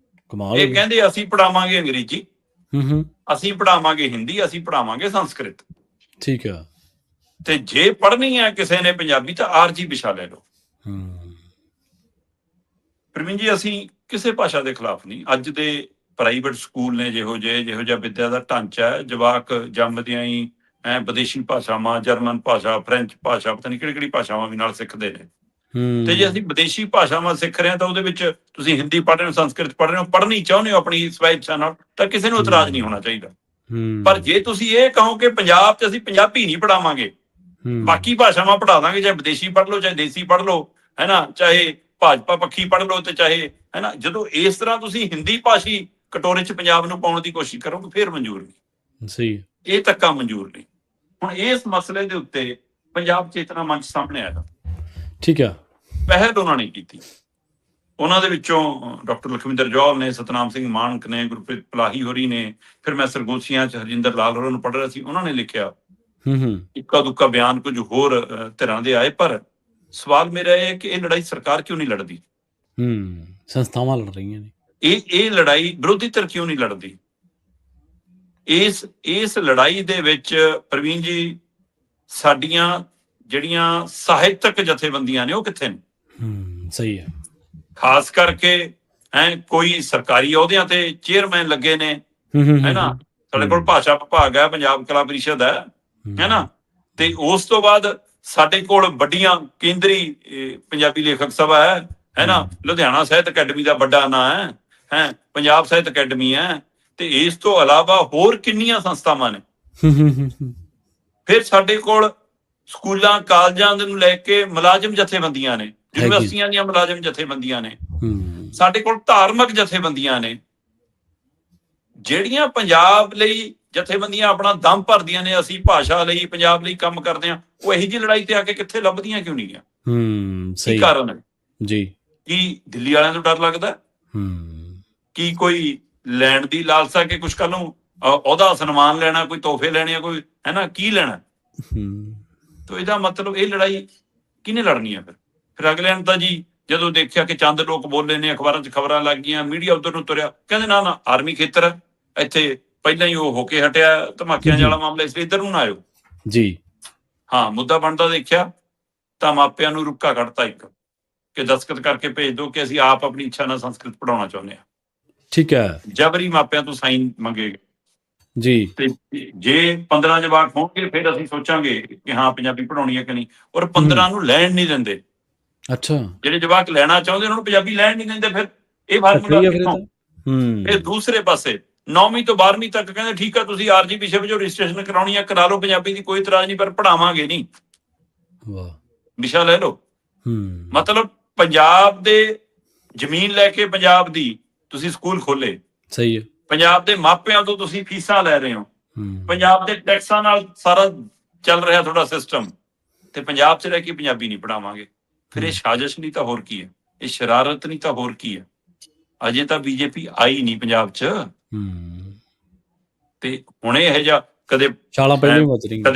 ਕਮਾਲ। ਇਹ ਕਹਿੰਦੇ ਅਸੀਂ ਪੜਾਵਾਂਗੇ ਅੰਗਰੇਜ਼ੀ, ਅਸੀਂ ਪੜਾਵਾਂਗੇ ਹਿੰਦੀ, ਅਸੀਂ ਪੜਾਵਾਂਗੇ ਸੰਸਕ੍ਰਿਤ। ਠੀਕ ਆ। ਤੇ ਜੇ ਪੜ੍ਹਨੀ ਹੈ ਕਿਸੇ ਨੇ ਪੰਜਾਬੀ ਤਾਂ ਆਰਜੀ ਵਿਸ਼ਾ ਲੈ ਲਓ। ਪ੍ਰਵੀਨ ਜੀ, ਅਸੀਂ ਕਿਸੇ ਭਾਸ਼ਾ ਦੇ ਖਿਲਾਫ ਨਹੀਂ। ਅੱਜ ਦੇ ਪ੍ਰਾਈਵੇਟ ਸਕੂਲ ਨੇ ਜਿਹੋ ਜਿਹਾ ਵਿੱਦਿਆ ਦਾ ਢਾਂਚਾ ਹੈ, ਜਵਾਕ ਜੰਮਦਿਆਂ ਹੀ ਵਿਦੇਸ਼ੀ ਭਾਸ਼ਾਵਾਂ, ਜਰਮਨ ਭਾਸ਼ਾ, ਫਰੈਂਚ ਭਾਸ਼ਾ, ਪਤਾ ਨਹੀਂ ਕਿਹੜੀ ਭਾਸ਼ਾਵਾਂ ਵੀ ਨਾਲ ਸਿੱਖਦੇ ਨੇ। ਤੇ ਜੇ ਅਸੀਂ ਵਿਦੇਸ਼ੀ ਭਾਸ਼ਾਵਾਂ ਸਿੱਖ ਰਹੇ ਹਾਂ ਤਾਂ ਉਹਦੇ ਵਿੱਚ ਤੁਸੀਂ ਹਿੰਦੀ ਪੜ੍ਹ ਰਹੇ ਹੋ, ਸੰਸਕ੍ਰਿਤ ਪੜ੍ਹ ਰਹੇ ਹੋ, ਪੜ੍ਹਨੀ ਚਾਹੁੰਦੇ ਹੋ ਆਪਣੀ ਸਵੈ ਇੱਛਾ ਨਾਲ, ਤਾਂ ਕਿਸੇ ਨੂੰ ਇਤਰਾਜ਼ ਨਹੀਂ ਹੋਣਾ ਚਾਹੀਦਾ। ਪਰ ਜੇ ਤੁਸੀਂ ਇਹ ਕਹੋ ਕਿ ਪੰਜਾਬ 'ਚ ਅਸੀਂ ਪੰਜਾਬੀ ਨਹੀਂ ਪੜਾਵਾਂਗੇ, ਬਾਕੀ ਭਾਸ਼ਾਵਾਂ ਪੜ੍ਹਾ ਦਾਂਗੇ, ਚਾਹੇ ਵਿਦੇਸ਼ੀ ਪੜ੍ਹ ਲਓ, ਚਾਹੇ ਦੇਸੀ ਪੜ੍ਹ ਲਓ, ਹੈ ਨਾ, ਚਾਹੇ ਭਾਜਪਾ ਪੱਖੀ ਪੜ੍ਹ ਲਓ, ਤੇ ਚਾਹੇ, ਹੈ ਨਾ, ਜਦੋਂ ਇਸ ਤਰ੍ਹਾਂ ਤੁਸੀਂ ਹਿੰਦੀ ਭਾਸ਼ੀ ਕਟੋਰੇ 'ਚ ਪੰਜਾਬ ਨੂੰ ਪਾਉਣ ਦੀ ਕੋਸ਼ਿਸ਼ ਕਰੋਗੇ ਫਿਰ ਮਨਜ਼ੂਰ ਨਹੀਂ। ਸਹੀ, ਇਹ ਧੱਕਾ ਮਨਜ਼ੂਰ ਨਹੀਂ। ਹੁਣ ਇਸ ਮਸਲੇ ਦੇ ਉੱਤੇ ਪੰਜਾਬ ਚੇਤਨਾ ਮੰਚ ਸਾਹਮਣੇ ਆਇਆ। ਠੀਕ ਆ। ਪਹਿਲ ਉਹਨਾਂ ਨੇ ਕੀਤੀ। ਉਹਨਾਂ ਦੇ ਵਿੱਚੋਂ ਡਾਕਟਰ ਲਖਵਿੰਦਰ ਜੌਹਲ ਨੇ, ਸਤਨਾਮ ਸਿੰਘ ਮਾਨਕ ਨੇ, ਗੁਰਪ੍ਰੀਤ ਪਲਾਹੀ ਹੋਰੀ ਨੇ, ਫਿਰ ਮੈਂ ਸਰਗੋਸੀਆਂ 'ਚ ਹਰਜਿੰਦਰ ਲਾਲ ਹੋਰਾਂ ਨੂੰ ਪੜ੍ਹ ਰਿਹਾ ਸੀ, ਉਹਨਾਂ ਨੇ ਲਿਖਿਆ। ਇੱਕਾ ਦੁੱਕਾ ਬਿਆਨ ਕੁਝ ਹੋਰ ਧਿਰਾਂ ਦੇ ਆਏ, ਪਰ ਸਵਾਲ ਮੇਰਾ ਇਹ ਹੈ ਕਿ ਇਹ ਲੜਾਈ ਸਰਕਾਰ ਕਿਉਂ ਨਹੀਂ ਲੜਦੀ? ਸੰਸਥਾਵਾਂ ਲੜ ਰਹੀਆਂ ਨੇ। ਇਹ ਲੜਾਈ ਵਿਰੋਧੀ ਧਿਰ ਕਿਉਂ ਨਹੀਂ ਲੜਦੀ? ਇਸ ਲੜਾਈ ਦੇ ਵਿੱਚ ਪ੍ਰਵੀਨ ਜੀ ਸਾਡੀਆਂ ਜਿਹੜੀਆਂ ਸਾਹਿਤਕ ਜਥੇਬੰਦੀਆਂ ਨੇ ਉਹ ਕਿੱਥੇ ਨੇ? ਸਹੀ ਹੈ। ਖਾਸ ਕਰਕੇ ਕੋਈ ਸਰਕਾਰੀ ਅਹੁਦਿਆਂ ਤੇ ਚੇਅਰਮੈਨ ਲੱਗੇ ਨੇ, ਹੈ ਨਾ। ਸਾਡੇ ਕੋਲ ਭਾਸ਼ਾ ਵਿਭਾਗ ਹੈ, ਪੰਜਾਬ ਕਲਾ ਪਰਿਸ਼ਦ ਹੈ ਨਾ, ਤੇ ਉਸ ਤੋਂ ਬਾਅਦ ਸਾਡੇ ਕੋਲ ਵੱਡੀਆਂ ਕੇਂਦਰੀ ਪੰਜਾਬੀ ਲੇਖਕ ਸਭਾ ਹੈ ਨਾ, ਲੁਧਿਆਣਾ ਸਾਹਿਤ ਅਕੈਡਮੀ ਦਾ ਵੱਡਾ ਨਾਂ ਹੈ, ਪੰਜਾਬ ਸਾਹਿਤ ਅਕੈਡਮੀ ਹੈ, ਤੇ ਇਸ ਤੋਂ ਇਲਾਵਾ ਹੋਰ ਕਿੰਨੀਆਂ ਸੰਸਥਾਵਾਂ ਨੇ। ਫਿਰ ਸਾਡੇ ਕੋਲ ਸਕੂਲਾਂ ਕਾਲਜਾਂ ਨੂੰ ਲੈ ਕੇ ਮੁਲਾਜ਼ਮ ਜਥੇਬੰਦੀਆਂ ਨੇ, ਯੂਨੀਵਰਸਿਟੀਆਂ ਦੀਆਂ ਮੁਲਾਜ਼ਮ ਜਥੇਬੰਦੀਆਂ ਨੇ, ਸਾਡੇ ਕੋਲ ਧਾਰਮਿਕ ਜਥੇਬੰਦੀਆਂ ਨੇ, ਜਿਹੜੀਆਂ ਪੰਜਾਬ ਲਈ ਜਥੇਬੰਦੀਆਂ ਆਪਣਾ ਦਮ ਭਰਦੀਆਂ ਨੇ, ਅਸੀਂ ਭਾਸ਼ਾ ਲਈ, ਪੰਜਾਬ ਲਈ ਕੰਮ ਕਰਦੇ ਹਾਂ। ਉਹ ਇਹੀ ਜਿਹੀ ਲੜਾਈ ਤੇ ਆ ਕੇ ਕਿੱਥੇ ਲੱਭਦੀਆਂ ਕਿਉਂ ਨਹੀਂ ਆ? ਕੀ ਕਾਰਨ ਹੈ ਜੀ? ਕੀ ਦਿੱਲੀ ਵਾਲਿਆਂ ਤੋਂ ਡਰ ਲੱਗਦਾ? ਕੀ ਕੋਈ ਲੈਣ ਦੀ ਲਾਲਸਾ ਕਿ ਕੁਛ ਕੱਲ ਨੂੰ ਉਹਦਾ ਸਨਮਾਨ ਲੈਣਾ, ਕੋਈ ਤੋਹਫੇ ਲੈਣੇ ਆ, ਕੋਈ, ਹੈ ਨਾ, ਕੀ ਲੈਣਾ? ਤਾਂ ਇਹਦਾ ਮਤਲਬ ਇਹ ਲੜਾਈ ਕਿਹਨੇ ਲੜਨੀ ਆ? ਫਿਰ ਅਗਲਿਆਂ ਨੇ ਤਾਂ ਜੀ ਜਦੋਂ ਦੇਖਿਆ ਕਿ ਚੰਦ ਲੋਕ ਬੋਲੇ ਨੇ, ਅਖਬਾਰਾਂ 'ਚ ਖਬਰਾਂ ਲੱਗ ਗਈਆਂ, ਮੀਡੀਆ ਉਧਰ ਨੂੰ ਤੁਰਿਆ, ਕਹਿੰਦੇ ਨਾ ਆਰਮੀ ਖੇਤਰ ਇੱਥੇ ਪਹਿਲਾਂ ਹੀ ਉਹ ਹੋ ਕੇ ਹਟਿਆ, ਧਮਾਕਿਆਂ ਵਾਲਾ ਮਾਮਲਾ, ਇਸ ਲਈ ਇੱਧਰ ਨੂੰ ਨਾ ਆਇਓ ਜੀ। ਹਾਂ, ਮੁੱਦਾ ਬਣਦਾ ਦੇਖਿਆ ਤਾਂ ਮਾਪਿਆਂ ਨੂੰ ਰੁੱਕਾ ਕੱਢਤਾ ਇੱਕ, ਕਿ ਦਸਤਖਤ ਕਰਕੇ ਭੇਜ ਦਿਓ ਕਿ ਅਸੀਂ ਆਪ ਆਪਣੀ ਇੱਛਾ ਨਾਲ ਸੰਸਕ੍ਰਿਤ ਪੜਾਉਣਾ ਚਾਹੁੰਦੇ ਹਾਂ। ਠੀਕ ਹੈ। ਜਬਰੀ ਮਾਪਿਆਂ ਤੋਂ ਸਾਈਨ ਮੰਗੇ ਜੀ, ਤੇ ਜੇ 15 ਜਵਾਕ ਹੋਣਗੇ ਫਿਰ ਅਸੀਂ ਸੋਚਾਂਗੇ ਕਿ ਹਾਂ ਪੰਜਾਬੀ ਪੜਾਉਣੀ ਹੈ ਕਿ ਨਹੀਂ। ਔਰ 15 ਨੂੰ ਲੈਣ ਨਹੀਂ ਦਿੰਦੇ। ਅੱਛਾ, ਜਿਹੜੇ ਜਵਾਕ ਲੈਣਾ ਚਾਹੁੰਦੇ ਉਹਨਾਂ ਨੂੰ ਪੰਜਾਬੀ ਲੈਣ ਨਹੀਂ ਦਿੰਦੇ। ਫਿਰ ਇਹ ਫਾਰਮੂਲਾ ਕਿੱਥੋਂ? ਫਿਰ ਦੂਸਰੇ ਪਾਸੇ 9ਵੀਂ ਤੋਂ 12ਵੀਂ ਤੱਕ ਕਹਿੰਦੇ ਠੀਕ ਆ, ਤੁਸੀਂ ਆਰਜੀ ਵਿਸ਼ੇ ਵਜੋਂ ਰਜਿਸਟ੍ਰੇਸ਼ਨ ਕਰਾਉਣੀ ਆ, ਕਰਾ ਲਓ, ਪੰਜਾਬੀ ਦੀ ਕੋਈ ਇਤਰਾਜ਼ ਨਹੀਂ, ਪਰ ਪੜਾਵਾਂਗੇ ਨਹੀਂ। ਵਾਹ। ਵਿਸ਼ਾ ਲੈ ਲਓ। ਮਤਲਬ ਪੰਜਾਬ ਦੇ ਜ਼ਮੀਨ ਲੈ ਕੇ ਪੰਜਾਬ ਦੀ ਤੁਸੀਂ ਸਕੂਲ ਖੋਲੇ, ਸਹੀ ਹੈ। ਪੰਜਾਬ ਦੇ ਮਾਪਿਆਂ ਤੋਂ ਤੁਸੀਂ ਫੀਸਾਂ ਲੈ ਰਹੇ ਹੋ, ਪੰਜਾਬ ਦੇ ਟੈਕਸਾਂ ਨਾਲ ਸਾਰਾ ਚੱਲ ਰਿਹਾ ਤੁਹਾਡਾ ਸਿਸਟਮ, ਤੇ ਪੰਜਾਬ 'ਚ ਰਹਿ ਕੇ ਪੰਜਾਬੀ ਨਹੀਂ ਪੜਾਵਾਂਗੇ। ਫਿਰ ਇਹ ਸਾਜ਼ਿਸ਼ ਨਹੀਂ ਤਾਂ ਹੋਰ ਕੀ ਹੈ, ਇਹ ਸ਼ਰਾਰਤ ਨਹੀਂ ਤਾਂ ਹੋਰ ਕੀ ਹੈ। ਅਜੇ ਤਾਂ ਬੀਜੇਪੀ ਆਈ ਨਹੀਂ ਪੰਜਾਬ 'ਚ, ਤੇ ਹੁਣ ਇਹ ਜਿਹਾ ਕਦੇ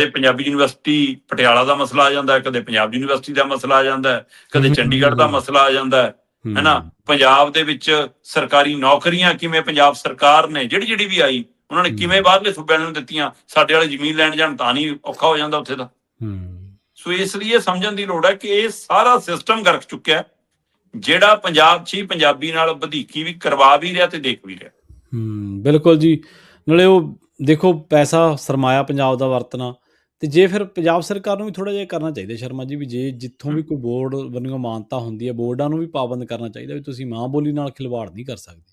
ਪੰਜਾਬੀ ਯੂਨੀਵਰਸਿਟੀ ਪਟਿਆਲਾ ਦਾ ਮਸਲਾ ਆ ਜਾਂਦਾ ਹੈ, ਕਦੇ ਪੰਜਾਬ ਯੂਨੀਵਰਸਿਟੀ ਦਾ ਮਸਲਾ ਆ ਜਾਂਦਾ ਹੈ, ਕਦੇ ਚੰਡੀਗੜ੍ਹ ਦਾ ਮਸਲਾ ਆ ਜਾਂਦਾ ਹੈ, ਹੈਨਾ। ਪੰਜਾਬ ਦੇ ਵਿੱਚ ਸਰਕਾਰੀ ਨੌਕਰੀਆਂ ਕਿਵੇਂ ਪੰਜਾਬ ਸਰਕਾਰ ਨੇ ਜਿਹੜੀ ਵੀ ਆਈ, ਉਹਨਾਂ ਨੇ ਕਿਵੇਂ ਬਾਹਰਲੇ ਸੂਬਿਆਂ ਨੂੰ ਦਿੱਤੀਆਂ, ਸਾਡੇ ਵਾਲੇ ਜ਼ਮੀਨ ਲੈਣ ਜਾਣ ਤਾਂ ਨਹੀਂ ਔਖਾ ਹੋ ਜਾਂਦਾ ਉੱਥੇ ਦਾ। ਸੋ ਇਸ ਲਈ ਇਹ ਸਮਝਣ ਦੀ ਲੋੜ ਹੈ ਕਿ ਇਹ ਸਾਰਾ ਸਿਸਟਮ ਗਰਕ ਚੁੱਕਿਆ, ਜਿਹੜਾ ਪੰਜਾਬ 'ਚ ਹੀ ਪੰਜਾਬੀ ਨਾਲ ਵਧੀਕੀ ਵੀ ਕਰਵਾ ਵੀ ਰਿਹਾ ਤੇ ਦੇਖ ਵੀ ਰਿਹਾ। ਬਿਲਕੁਲ ਜੀ। ਨਾਲੇ ਉਹ ਦੇਖੋ, ਪੈਸਾ ਸਰਮਾਇਆ ਪੰਜਾਬ ਦਾ ਵਰਤਣਾ, ਤੇ ਜੇ ਫਿਰ ਪੰਜਾਬ ਸਰਕਾਰ ਨੂੰ ਵੀ ਥੋੜ੍ਹਾ ਜਿਹਾ ਕਰਨਾ ਚਾਹੀਦਾ ਸ਼ਰਮਾ ਜੀ, ਵੀ ਜੇ ਜਿੱਥੋਂ ਵੀ ਕੋਈ ਬੋਰਡ ਵੱਲੋਂ ਮਾਨਤਾ ਹੁੰਦੀ ਹੈ, ਬੋਰਡਾਂ ਨੂੰ ਵੀ ਪਾਬੰਦ ਕਰਨਾ ਚਾਹੀਦਾ ਵੀ ਤੁਸੀਂ ਮਾਂ ਬੋਲੀ ਨਾਲ ਖਿਲਵਾੜ ਨਹੀਂ ਕਰ ਸਕਦੇ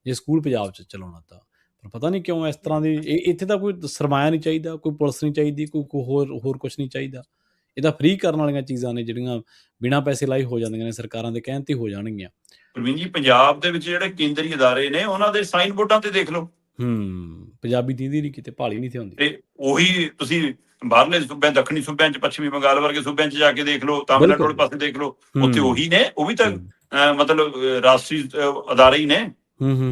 ਜੇ ਸਕੂਲ ਪੰਜਾਬ 'ਚ ਚਲਾਉਣਾ ਤਾਂ। ਪਰ ਪਤਾ ਨਹੀਂ ਕਿਉਂ ਇਸ ਤਰ੍ਹਾਂ ਦੀ ਇੱਥੇ ਤਾਂ ਕੋਈ ਸਰਮਾਇਆ ਨਹੀਂ ਚਾਹੀਦਾ, ਕੋਈ ਪੁਲਿਸ ਨਹੀਂ ਚਾਹੀਦੀ, ਕੋਈ ਹੋਰ ਕੁਛ ਨਹੀਂ ਚਾਹੀਦਾ। ਇਹ ਤਾਂ ਫ੍ਰੀ ਕਰਨ ਵਾਲੀਆਂ ਚੀਜ਼ਾਂ ਨੇ ਜਿਹੜੀਆਂ ਬਿਨਾਂ ਪੈਸੇ ਲਾਈ ਹੋ ਜਾਂਦੀਆਂ ਨੇ, ਸਰਕਾਰਾਂ ਦੇ ਕਹਿਣ 'ਤੇ ਹੋ ਜਾਣਗੀਆਂ। ਪ੍ਰਵੀਨ ਜੀ, ਪੰਜਾਬ ਦੇ ਵਿੱਚ ਜਿਹੜੇ ਕੇਂਦਰੀ ਅਦਾਰੇ ਨੇ ਉਹਨਾਂ ਦੇ ਸਾਈਨ ਬੋਰਡਾਂ ਤੇ ਦੇਖ ਲਓ, ਪੰਜਾਬੀ ਦੀਦੀ ਨਹੀਂ ਕਿਤੇ ਭਾਲੀ ਨਹੀਂ ਹੁੰਦੀ। ਤੇ ਉਹੀ ਤੁਸੀਂ ਬਾਹਰਲੇ ਸੂਬਿਆਂ, ਦੱਖਣੀ ਸੂਬਿਆਂ 'ਚ, ਪੱਛਮੀ ਬੰਗਾਲ ਵਰਗੇ ਸੂਬਿਆਂ 'ਚ ਜਾ ਕੇ ਦੇਖ ਲਓ, ਤਾਮਿਲਨਾਡੂ ਵਾਲੇ ਪਾਸੇ ਦੇਖ ਲਓ, ਉੱਥੇ ਉਹੀ ਨੇ, ਉਹ ਵੀ ਤਾਂ ਮਤਲਬ ਰਾਸ਼ਟਰੀ ਅਦਾਰੇ ਹੀ ਨੇ।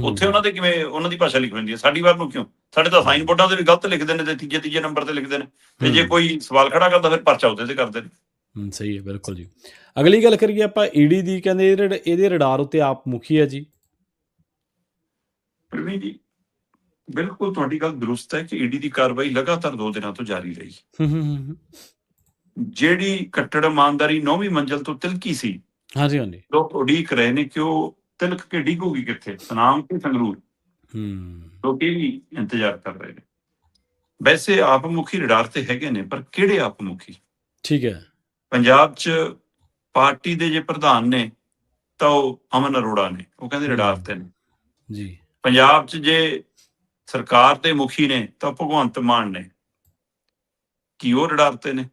ਉੱਥੇ ਉਹਨਾਂ ਦੇ ਕਿਵੇਂ ਉਹਨਾਂ ਦੀ ਭਾਸ਼ਾ ਲਿਖੀ ਹੁੰਦੀ ਹੈ, ਸਾਡੀ ਵਾਰ ਨੂੰ ਕਿਉਂ? ਸਾਡੇ ਤਾਂ ਸਾਈਨ ਬੋਰਡਾਂ ਤੇ ਵੀ ਗਲਤ ਲਿਖਦੇ ਨੇ, ਤੇ ਤੀਜੇ ਨੰਬਰ ਤੇ ਲਿਖਦੇ ਨੇ, ਤੇ ਜੇ ਕੋਈ ਸਵਾਲ ਖੜਾ ਕਰਦਾ ਫਿਰ ਪਰਚਾ ਉਹਦੇ ਤੇ ਕਰਦੇ ਨੇ। ਸਹੀ ਹੈ, ਬਿਲਕੁਲ ਜੀ। ਅਗਲੀ ਗੱਲ ਕਰੀਏ ਆਪਾਂ ਈਡੀ ਦੀ, ਕਹਿੰਦੇ ਇਹਦੇ ਰਡਾਰ ਉੱਤੇ ਆਪ ਮੁਖੀ ਹੈ ਜੀ। ਪ੍ਰਵੀਨ ਜੀ, ਬਿਲਕੁਲ ਤੁਹਾਡੀ ਗੱਲ ਦਰੁਸਤ ਹੈ ਕਿ ਈਡੀ ਦੀ ਕਾਰਵਾਈ ਲਗਾਤਾਰ 2 ਦਿਨਾਂ ਤੋਂ ਜਾਰੀ ਰਹੀ। ਜਿਹੜੀ ਕੱਟੜ ਇਮਾਨਦਾਰੀ 9ਵੀਂ ਮੰਜ਼ਿਲ ਤੋਂ ਤਿਲਕੀ ਸੀ, ਲੋਕ ਉਡੀਕ ਰਹੇ ਨੇ ਕਿ ਉਹ ਤਿਲਕ ਕੇ ਡਿੱਗੂਗੀ ਕਿੱਥੇ, ਸੁਨਾਮ ਕਿ ਸੰਗਰੂਰ। ਲੋਕ ਇਹ ਵੀ ਇੰਤਜ਼ਾਰ ਕਰ ਰਹੇ ਨੇ। ਵੈਸੇ ਆਪ ਮੁਖੀ ਰਡਾਰ ਤੇ ਹੈਗੇ ਨੇ, ਪਰ ਕਿਹੜੇ ਆਪ ਮੁਖੀ? ਠੀਕ ਹੈ। ਪੰਜਾਬ 'ਚ ਪਾਰਟੀ ਦੇ ਜੇ ਪ੍ਰਧਾਨ ਨੇ ਤਾਂ ਉਹ ਅਮਨ ਅਰੋੜਾ ਨੇ, ਉਹ ਕਹਿੰਦੇ ਰਡਾਰ ਤੇ ਨੇ ਜੀ। ਪੰਜਾਬ 'ਚ ਜੇ ਸਰਕਾਰ ਦੇ ਮੁਖੀ ਨੇ ਤਾਂ ਭਗਵੰਤ ਮਾਨ ਨੇ, ਕੀ ਉਹ ਰਡਾਰ ਤੇ ਨੇ?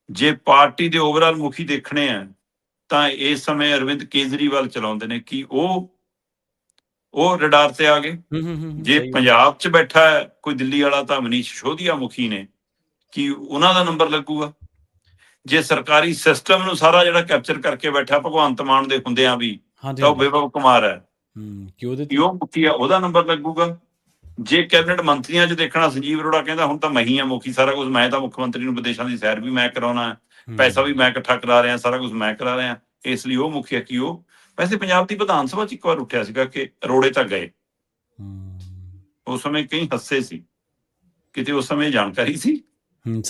ਜੇ ਪਾਰਟੀ ਦੇ ਓਵਰਆਲ ਮੁਖੀ ਦੇਖਣੇ ਆ ਤਾਂ ਇਸ ਸਮੇਂ ਅਰਵਿੰਦ ਕੇਜਰੀਵਾਲ ਚਲਾਉਂਦੇ ਨੇ, ਕੀ ਉਹ ਰਡਾਰ ਤੇ ਆ ਗਏ? ਜੇ ਪੰਜਾਬ 'ਚ ਬੈਠਾ ਹੈ ਕੋਈ ਦਿੱਲੀ ਵਾਲਾ ਤਾਂ ਮਨੀਸ਼ ਸਿਸੋਦੀਆ ਮੁਖੀ ਨੇ, ਕੀ ਉਹਨਾਂ ਦਾ ਨੰਬਰ ਲੱਗੂਗਾ? ਜੇ ਸਰਕਾਰੀ ਸਿਸਟਮ ਨੂੰ ਸਾਰਾ ਜਿਹੜਾ ਕੈਪਚਰ ਕਰਕੇ ਬੈਠਾ ਭਗਵੰਤ ਮਾਨ ਦੇ ਹੁੰਦਿਆਂ ਵੀ, ਤਾਂ ਉਹ ਵਿਭਵ ਕੁਮਾਰ ਹੈ, ਕੀ ਉਹ ਮੁਖੀ ਆ, ਉਹਦਾ ਨੰਬਰ ਲੱਗੂਗਾ? ਜੇ ਕੈਬਨਿਟ ਮੰਤਰੀਆਂ 'ਚ ਦੇਖਣਾ, ਸੰਜੀਵ ਅਰੋੜਾ ਕਹਿੰਦਾ ਹੁਣ ਤਾਂ ਮੈਂ ਹੀ ਆ ਮੁਖੀ, ਸਾਰਾ ਕੁਝ ਮੈਂ, ਤਾਂ ਮੁੱਖ ਮੰਤਰੀ ਨੂੰ ਵਿਦੇਸ਼ਾਂ ਦੀ ਸੈਰ ਵੀ ਮੈਂ ਕਰਾਉਣਾ, ਪੈਸਾ ਵੀ ਮੈਂ ਇਕੱਠਾ ਕਰਾ ਰਿਹਾ, ਸਾਰਾ ਕੁਝ ਮੈਂ ਕਰਾ ਰਿਹਾ, ਇਸ ਲਈ ਉਹ ਮੁਖੀ ਆ। ਕੀ ਉਹ? ਵੈਸੇ ਪੰਜਾਬ ਦੀ ਵਿਧਾਨ ਸਭਾ 'ਚ ਇੱਕ ਵਾਰ ਉੱਠਿਆ ਸੀਗਾ ਕਿ ਅਰੋੜੇ ਤਾਂ ਗਏ, ਉਸ ਸਮੇਂ ਕਈ ਹੱਸੇ ਸੀ, ਕਿਤੇ ਉਸ ਸਮੇਂ ਜਾਣਕਾਰੀ ਸੀ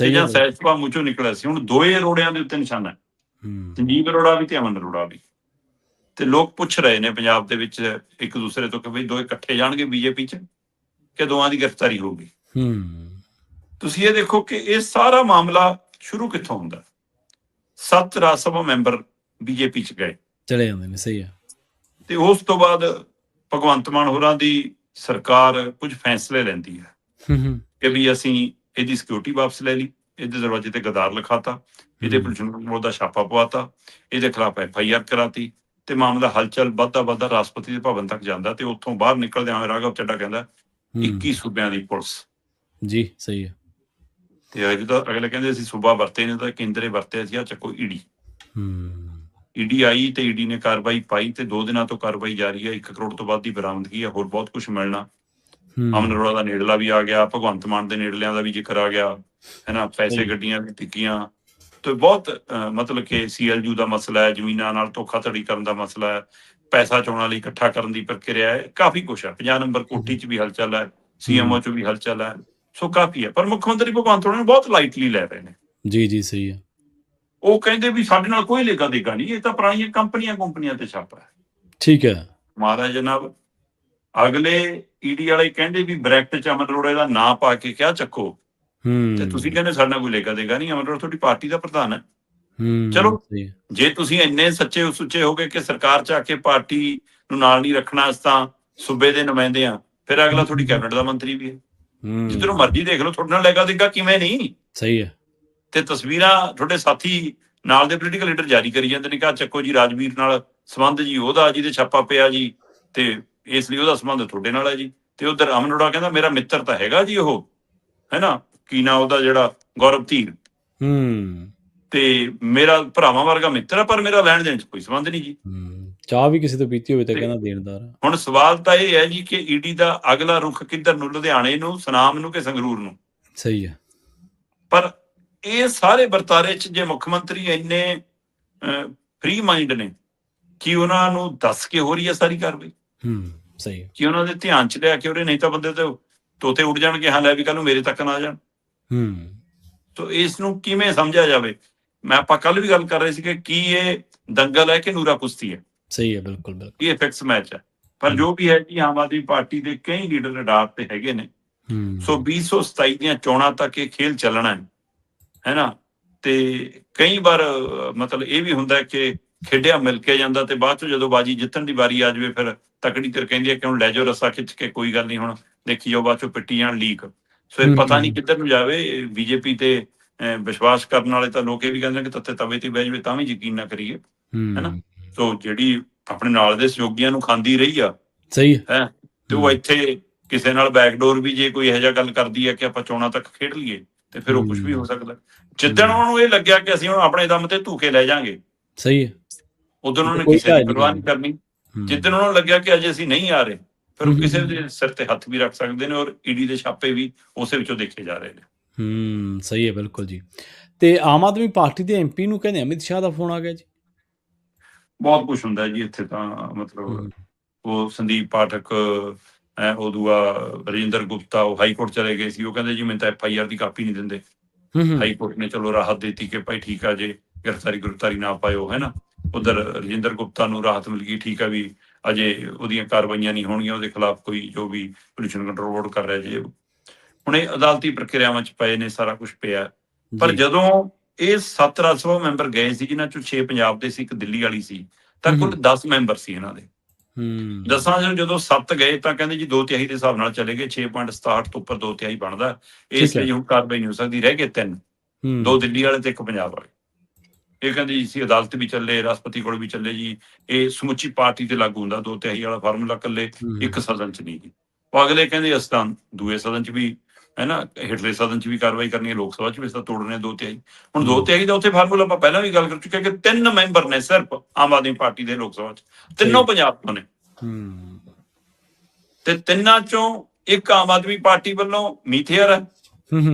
ਜਾਂ ਸਹਿਜ ਸੁਭਾਅ ਮੂੰਹ ਚੋਂ ਨਿਕਲਿਆ ਸੀ। ਹੁਣ ਦੋਏ ਅਰੋੜਿਆਂ ਦੇ ਉੱਤੇ ਨਿਸ਼ਾਨਾ ਹੈ, ਸੰਜੀਵ ਅਰੋੜਾ ਵੀ ਤੇ ਅਮਨ ਅਰੋੜਾ ਵੀ। ਤੇ ਲੋਕ ਪੁੱਛ ਰਹੇ ਨੇ ਪੰਜਾਬ ਦੇ ਵਿੱਚ ਇੱਕ ਦੂਸਰੇ ਤੋਂ ਕਿ ਬਈ ਦੋਏ ਇਕੱਠੇ ਜਾਣਗੇ ਬੀਜੇਪੀ 'ਚ ਕਿ ਦੋਵਾਂ ਦੀ ਗ੍ਰਿਫਤਾਰੀ ਹੋਊਗੀ। ਤੁਸੀਂ ਇਹ ਦੇਖੋ ਕਿ ਇਹ ਸਾਰਾ ਮਾਮਲਾ ਸ਼ੁਰੂ ਕਿੱਥੋਂ ਹੁੰਦਾ। 7 ਰਾਜ ਸਭਾ ਮੈਂਬਰ ਬੀਜੇਪੀ 'ਚ ਗਏ, ਚਲੇ ਜਾਂਦੇ ਨੇ, ਸਹੀ ਹੈ। ਤੇ ਉਸ ਤੋਂ ਬਾਅਦ ਭਗਵੰਤ ਮਾਨ ਹੋਰਾਂ ਦੀ ਸਰਕਾਰ ਕੁਝ ਫੈਸਲੇ ਲੈਂਦੀ ਹੈ ਕਿ ਵੀ ਅਸੀਂ ਇਹਦੀ ਸਿਕਿਉਰਿਟੀ ਵਾਪਸ ਲੈ ਲਈ, ਇਹਦੇ ਦਰਵਾਜ਼ੇ ਤੇ ਗਦਾਰ ਲਿਖਾਤਾ, ਇਹਦੇ ਪੁਲਿਸ ਦਾ ਛਾਪਾ ਪਵਾਤਾ, ਇਹਦੇ ਖਿਲਾਫ FIR ਕਰਾਤੀ, ਤੇ ਮਾਮਲਾ ਹਲਚਲ ਵੱਧਦਾ ਰਾਸ਼ਟਰਪਤੀ ਦੇ ਭਵਨ ਤੱਕ ਜਾਂਦਾ, ਤੇ ਉੱਥੋਂ ਬਾਹਰ ਨਿਕਲਦਿਆਂ ਹੋਇਆ ਰਾਘਵ ਚੱਡਾ ਕਹਿੰਦਾ 21 ਸੂਬਿਆਂ ਦੀ ਪੁਲਿਸ ਜੀ, ਸਹੀ ਹੈ। ਤੇ ਜਦੋਂ ਅਗਲੇ ਕਹਿੰਦੇ ਅਸੀਂ ਸੂਬਾ ਵਰਤੇ ਨੇ ਤਾਂ ਕੇਂਦਰੇ ਵਰਤਿਆ ਸੀ, ਆ ਚੱਕੋ ਈਡੀ। ਈਡੀ ਆਈ ਤੇ ਈਡੀ ਨੇ ਕਾਰਵਾਈ ਪਾਈ, ਤੇ 2 ਦਿਨਾਂ ਤੋਂ ਕਾਰਵਾਈ ਜਾਰੀ ਹੈ। 1 ਕਰੋੜ ਤੋਂ ਵੱਧ ਦੀ ਬਰਾਮਦਗੀ ਹੈ, ਹੋਰ ਬਹੁਤ ਕੁਝ ਮਿਲਣਾ। ਅਮਨ ਅਰੋੜਾ ਦਾ ਨੇੜਲਾ ਵੀ ਆ ਗਿਆ, ਭਗਵੰਤ ਮਾਨ ਦੇ ਨੇੜਲਿਆਂ ਦਾ ਵੀ ਜ਼ਿਕਰ ਆ ਗਿਆ, ਹੈ ਨਾ। ਪੈਸੇ ਗੱਡੀਆਂ ਵੀ ਟਿੱਕੀਆਂ, ਤੇ ਬਹੁਤ ਮਤਲਬ ਕਿ CLU ਦਾ ਮਸਲਾ ਹੈ, ਜ਼ਮੀਨਾਂ ਨਾਲ ਧੋਖਾਧੜੀ ਕਰਨ ਦਾ ਮਸਲਾ ਹੈ, ਪੈਸਾ ਚੋਣਾਂ ਲਈ ਇਕੱਠਾ ਕਰਨ ਦੀ ਪ੍ਰਕਿਰਿਆ ਹੈ, ਕਾਫੀ ਕੁਛ ਹੈ। 50 ਨੰਬਰ ਕੋਠੀ 'ਚ ਵੀ ਹਲਚਲ ਹੈ, CMO 'ਚ ਵੀ ਹਲਚਲ ਹੈ, ਸੋ ਕਾਫੀ ਹੈ। ਪਰ ਮੁੱਖ ਮੰਤਰੀ ਭਗਵੰਤ ਮਾਨ ਨੂੰ ਬਹੁਤ ਲਾਈਟਲੀ ਲੈ ਰਹੇ ਨੇ। ਜੀ, ਸਹੀ ਹੈ। ਉਹ ਕਹਿੰਦੇ ਵੀ ਸਾਡੇ ਨਾਲ ਕੋਈ ਲੇਖਾ ਦੇਗਾ ਨਹੀਂ, ਇਹ ਤਾਂ ਪੁਰਾਣੀਆਂ ਕੰਪਨੀਆਂ ਤੇ ਛਾਪਾ ਹੈ। ਠੀਕ ਹੈ ਮਹਾਰਾਜ ਜਨਾਬ। ਅਗਲੇ ਈਡੀ ਵਾਲੇ ਕਹਿੰਦੇ ਵੀ ਬ੍ਰੈਕਟ 'ਚ ਅਮਨ ਅਰੋੜਾ ਦਾ ਨਾਂ ਪਾ ਕੇ ਕਿਆ ਚੱਕੋ, ਤੇ ਤੁਸੀਂ ਕਹਿੰਦੇ ਸਾਡੇ ਨਾਲ ਕੋਈ ਲੇਖਾ ਦੇਗਾ ਨਹੀਂ, ਅਮਨ ਅਰੋੜਾ ਤੁਹਾਡੀ ਪਾਰਟੀ ਦਾ ਪ੍ਰਧਾਨ ਹੈ। ਚਲੋ, ਜੇ ਤੁਸੀਂ ਇੰਨੇ ਸੱਚੇ ਸੁੱਚੇ ਹੋ ਗਏ ਕਿ ਸਰਕਾਰ 'ਚ ਆ ਕੇ ਪਾਰਟੀ ਨੂੰ ਨਾਲ ਨਹੀਂ ਰੱਖਣਾ, ਅਸੀਂ ਤਾਂ ਸੂਬੇ ਦੇ ਨੁਮਾਇੰਦੇ ਆ, ਫਿਰ ਅਗਲਾ ਤੁਹਾਡੀ ਕੈਬਨਿਟ ਦਾ ਮੰਤਰੀ ਵੀ ਹੈ। ਜਿੱਧਰੋਂ ਮਰਜ਼ੀ ਦੇਖ ਲਓ, ਤੁਹਾਡੇ ਨਾਲ ਲੈਗਾ ਦੇਗਾ ਕਿਵੇਂ ਨਹੀਂ। ਸਹੀ ਹੈ। ਤੇ ਤਸਵੀਰਾਂ ਤੁਹਾਡੇ ਸਾਥੀ ਨਾਲ ਦੇ ਪੋਲੀਟੀਕਲ ਲੀਡਰ ਜਾਰੀ ਕਰੀ ਜਾਂਦੇ ਨੇ ਕਿ ਆਹ ਚੱਕੋ ਜੀ ਰਾਜਵੀਰ ਨਾਲ ਸੰਬੰਧ ਜੀ ਉਹਦਾ, ਜਿਹਦੇ ਛਾਪਾ ਪਿਆ ਜੀ, ਤੇ ਇਸ ਲਈ ਉਹਦਾ ਸੰਬੰਧ ਤੁਹਾਡੇ ਨਾਲ ਹੈ ਜੀ। ਤੇ ਉਧਰ ਅਮਨ ਅਰੋੜਾ ਕਹਿੰਦਾ ਮੇਰਾ ਮਿੱਤਰ ਤਾਂ ਹੈਗਾ ਜੀ ਉਹ, ਹੈ ਨਾ, ਕੀ ਨਾ ਉਹਦਾ ਜਿਹੜਾ ਗੌਰਵ ਧੀਰ, ਤੇ ਮੇਰਾ ਭਰਾਵਾਂ ਵਰਗਾ ਮਿੱਤਰ ਆ, ਪਰ ਮੇਰਾ ਲੈਣ ਦੇਣ ਚ ਕੋਈ ਸੰਬੰਧ ਨਹੀਂ ਜੀ। ਚਾਹ ਵੀ ਕਿਸੇ ਤੋਂ ਪੀਤੀ ਹੋਵੇ ਤਾਂ ਕਹਿੰਦਾ ਦੇਣਦਾਰ। ਹੁਣ ਸਵਾਲ ਤਾਂ ਇਹ ਹੈ ਜੀ ਕਿ ਈਡੀ ਦਾ ਅਗਲਾ ਰੁਖ ਕਿੱਧਰ ਨੂੰ, ਲੁਧਿਆਣੇ ਨੂੰ, ਸੁਨਾਮ ਨੂੰ ਕਿ ਸੰਗਰੂਰ ਨੂੰ? ਸਹੀ ਹੈ। ਪਰ ਇਹ ਸਾਰੇ ਵਰਤਾਰੇ ਚ ਜੇ ਮੁੱਖ ਮੰਤਰੀ ਇੰਨੇ ਫ੍ਰੀ ਮਾਈਂਡ ਨੇ ਕਿ ਉਹਨਾਂ ਨੂੰ ਦੱਸ ਕੇ ਹੋ ਰਹੀ ਹੈ ਸਾਰੀ ਕਾਰਵਾਈ, ਸਹੀ, ਕਿ ਉਹਨਾਂ ਦੇ ਧਿਆਨ ਚ ਲਿਆ ਕੇ ਉਹਦੇ, ਨਹੀਂ ਤਾਂ ਬੰਦੇ ਤੇ ਤੋਤੇ ਉੱਡ ਜਾਣਗੇ, ਹਾਂ ਲੈ ਵੀ ਕੱਲ ਨੂੰ ਮੇਰੇ ਤੱਕ ਨਾ ਆ ਜਾਣ। ਤੋ ਇਸ ਨੂੰ ਕਿਵੇਂ ਸਮਝਿਆ ਜਾਵੇ? ਆਪਾਂ ਕੱਲ ਵੀ ਗੱਲ ਕਰ ਰਹੇ ਸੀ ਕਿ ਕੀ ਇਹ ਦੰਗਲ ਹੈ ਕਿ ਨੂਰਾ ਕੁਸ਼ਤੀ ਹੈ। ਸਹੀ ਹੈ, ਬਿਲਕੁਲ ਬਿਲਕੁਲ, ਇਹ ਫਿਕਸ ਮੈਚ ਹੈ। ਪਰ ਜੋ ਵੀ ਹੈ ਜੀ, ਆਮ ਆਦਮੀ ਪਾਰਟੀ ਦੇ ਕਈ ਲੀਡਰ ਰਡਾਰ ਤੇ ਹੈਗੇ ਨੇ। ਸੋ 2027 ਦੀਆਂ ਚੋਣਾਂ ਤੱਕ ਇਹ ਖੇਲ ਚੱਲਣਾ ਹੈ ਨਾ। ਤੇ ਕਈ ਵਾਰ ਮਤਲਬ ਇਹ ਵੀ ਹੁੰਦਾ ਕਿ ਖੇਡਿਆ ਮਿਲ ਕੇ ਜਾਂਦਾ, ਤੇ ਬਾਅਦ ਚੋਂ ਜਦੋਂ ਬਾਜੀ ਜਿੱਤਣ ਦੀ ਵਾਰੀ ਆ ਜਾਵੇ ਫਿਰ ਤਕੜੀ ਤੇ ਕਹਿੰਦੀ ਹੈ ਕਿ ਹੁਣ ਲੈ ਜਾਓ ਰੱਸਾ ਖਿੱਚ ਕੇ, ਕੋਈ ਗੱਲ ਨਹੀਂ, ਹੁਣ ਦੇਖੀ ਜਾਓ, ਬਾਅਦ ਚੋਂ ਪਿੱਟੀ ਜਾਣ ਲੀਕ। ਸੋ ਇਹ ਪਤਾ ਨਹੀਂ ਕਿੱਧਰ ਨੂੰ ਜਾਵੇ। ਬੀਜੇਪੀ ਤੇ ਵਿਸ਼ਵਾਸ ਕਰਨ ਵਾਲੇ ਤਾਂ ਲੋਕ ਇਹ ਵੀ ਕਹਿੰਦੇ ਕਿ ਤੱਤੇ ਤਵੇ ਤੇ ਬਹਿ ਜਾਵੇ ਤਾਂ ਵੀ ਯਕੀਨ ਨਾ ਕਰੀਏ, ਹੈਨਾ। ਸੋ ਜਿਹੜੀ ਆਪਣੇ ਨਾਲ ਦੇ ਸਹਿਯੋਗੀਆਂ ਨੂੰ ਖਾਂਦੀ ਰਹੀ ਆ, ਸਹੀ ਹੈ, ਤੇ ਉਹ ਇੱਥੇ ਕਿਸੇ ਨਾਲ ਬੈਕਡੋਰ ਵੀ ਜੇ ਕੋਈ ਇਹੋ ਜਿਹਾ ਗੱਲ ਕਰਦੀ ਹੈ ਕਿ ਆਪਾਂ ਚੋਣਾਂ ਤੱਕ ਖੇਡ ਲਈਏ, ਤੇ ਫਿਰ ਉਹ ਕੁਝ ਵੀ ਹੋ ਸਕਦਾ। ਜਿੱਦਣ ਉਹਨਾਂ ਨੂੰ ਇਹ ਲੱਗਿਆ ਕਿ ਅਸੀਂ ਹੁਣ ਆਪਣੇ ਦਮ ਤੇ ਧੂਕੇ ਲੈ ਜਾਾਂਗੇ, ਸਹੀ ਹੈ, ਉਦੋਂ ਉਹਨਾਂ ਨੇ ਕਿਸੇ ਦੀ ਪਰਵਾਹ ਨਹੀਂ ਕਰਨੀ। ਜਿੱਦਣ ਉਹਨਾਂ ਨੂੰ ਲੱਗਿਆ ਕਿ ਅਜੇ ਅਸੀਂ ਨਹੀਂ ਆ ਰਹੇ, ਫਿਰ ਉਹ ਕਿਸੇ ਦੇ ਸਿਰ ਤੇ ਹੱਥ ਵੀ ਰੱਖ ਸਕਦੇ ਨੇ, ਔਰ ਈਡੀ ਦੇ ਛਾਪੇ ਵੀ ਉਸੇ ਵਿੱਚੋਂ ਦੇਖੇ ਜਾ ਰਹੇ ਨੇ। ਸਹੀ ਹੈ, ਬਿਲਕੁਲ ਜੀ। ਤੇ ਆਮ ਆਦਮੀ ਪਾਰਟੀ ਦੇ ਐਮਪੀ ਨੂੰ ਕਹਿੰਦੇ ਅਮਿਤ ਸ਼ਾਹ ਦਾ ਫੋਨ ਆ ਗਿਆ ਜੀ। ਬਹੁਤ ਕੁਛ ਹੁੰਦਾ ਜੀ ਇੱਥੇ ਤਾਂ, ਮਤਲਬ ਉਹ ਸੰਦੀਪ ਪਾਠਕ, ਉਹ ਦੂਆ ਰਜਿੰਦਰ ਗੁਪਤਾ, ਉਹ ਹਾਈ ਕੋਰਟ ਚਲੇ ਗਏ ਸੀ। ਉਹ ਕਹਿੰਦੇ ਜੀ ਮੈਨੂੰ ਤਾਂ FIR ਦੀ ਕਾਪੀ ਨਹੀਂ ਦਿੰਦੇ। ਹਾਈ ਕੋਰਟ ਨੇ ਚਲੋ ਰਾਹਤ ਦਿੱਤੀ ਕਿ ਭਾਈ ਠੀਕ ਆ, ਜੇ ਗ੍ਰਿਫਤਾਰੀ ਨਾ ਪਾਇਓ, ਹੈ ਨਾ। ਉਧਰ ਰਜਿੰਦਰ ਗੁਪਤਾ ਨੂੰ ਰਾਹਤ ਮਿਲ ਗਈ, ਠੀਕ ਆ ਵੀ ਅਜੇ ਉਹਦੀਆਂ ਕਾਰਵਾਈਆਂ ਨਹੀਂ ਹੋਣਗੀਆਂ, ਉਹਦੇ ਖਿਲਾਫ ਕੋਈ ਜੋ ਵੀ ਪੋਲਿਊਸ਼ਨ ਕੰਟਰੋਲ ਬੋਰਡ ਕਰ ਰਿਹਾ ਜੇ। ਹੁਣ ਇਹ ਅਦਾਲਤੀ ਪ੍ਰਕਿਰਿਆਵਾਂ ਚ ਪਏ ਨੇ, ਸਾਰਾ ਕੁਝ ਪਿਆ। ਪਰ ਜਦੋਂ ਇਹ 7 ਰਾਜ ਸਭਾ ਮੈਂਬਰ ਗਏ ਸੀ, ਜਿਨ੍ਹਾਂ ਚੋਂ 6 ਪੰਜਾਬ ਦੇ ਸੀ, 1 ਦਿੱਲੀ ਵਾਲੀ ਸੀ, ਤਾਂ ਕੁੱਲ 10 ਮੈਂਬਰ ਸੀ ਇਹਨਾਂ ਦੇ। 10 ਚੋਂ ਜਦੋਂ 7 ਗਏ ਤਾਂ ਕਹਿੰਦੇ ਜੀ 2/3 ਦੇ ਹਿਸਾਬ ਨਾਲ ਚਲੇ ਗਏ। 6.67 ਤੋਂ ਉੱਪਰ 2/3 ਬਣਦਾ, ਇਸ ਲਈ ਹੁਣ ਕਾਰਵਾਈ ਨਹੀਂ ਹੋ ਸਕਦੀ। ਰਹਿ ਗਏ 3, 2 ਦਿੱਲੀ ਵਾਲੇ ਤੇ 1 ਪੰਜਾਬ ਵਾਲੇ। ਇਹ ਕਹਿੰਦੇ ਜੀ ਅਸੀਂ ਅਦਾਲਤ ਵੀ ਚੱਲੇ, ਰਾਸ਼ਟਰਪਤੀ ਕੋਲ ਵੀ ਚੱਲੇ ਜੀ, ਇਹ ਸਮੁੱਚੀ ਪਾਰਟੀ ਤੇ ਲਾਗੂ ਹੁੰਦਾ 2/3 ਵਾਲਾ ਫਾਰਮੂਲਾ, ਇਕੱਲੇ ਇੱਕ ਸਦਨ ਚ ਨਹੀਂ ਜੀ। ਉਹ ਅਗਲੇ ਕਹਿੰਦੇ ਅਸੀਂ ਤਾਂ ਦੂਏ ਸਦਨ ਚ ਵੀ, ਹੈ ਨਾ, ਹੇਠਲੇ ਸਦਨ ਚ ਵੀ ਕਾਰਵਾਈ ਕਰਨੀ ਹੈ, ਲੋਕ ਸਭਾ ਚ ਵੀ ਇਸ ਦਾ ਤੋੜਨੇ 2/3। ਹੁਣ 2/3 ਦਾ ਉੱਥੇ ਫਾਰਮੂਲਾ ਆਪਾਂ ਪਹਿਲਾਂ ਵੀ ਗੱਲ ਕਰ ਚੁੱਕੇ ਕਿ 3 ਮੈਂਬਰ ਨੇ ਸਿਰਫ ਆਮ ਆਦਮੀ ਪਾਰਟੀ ਦੇ ਲੋਕ ਸਭਾ ਚ, ਤਿੰਨੋਂ ਪੰਜਾਬ ਤੋਂ ਨੇ, ਤੇ ਤਿੰਨਾਂ ਚੋਂ ਇੱਕ ਆਮ ਆਦਮੀ ਪਾਰਟੀ ਵੱਲੋਂ ਮੀਥੇਅਰ ਹੈ,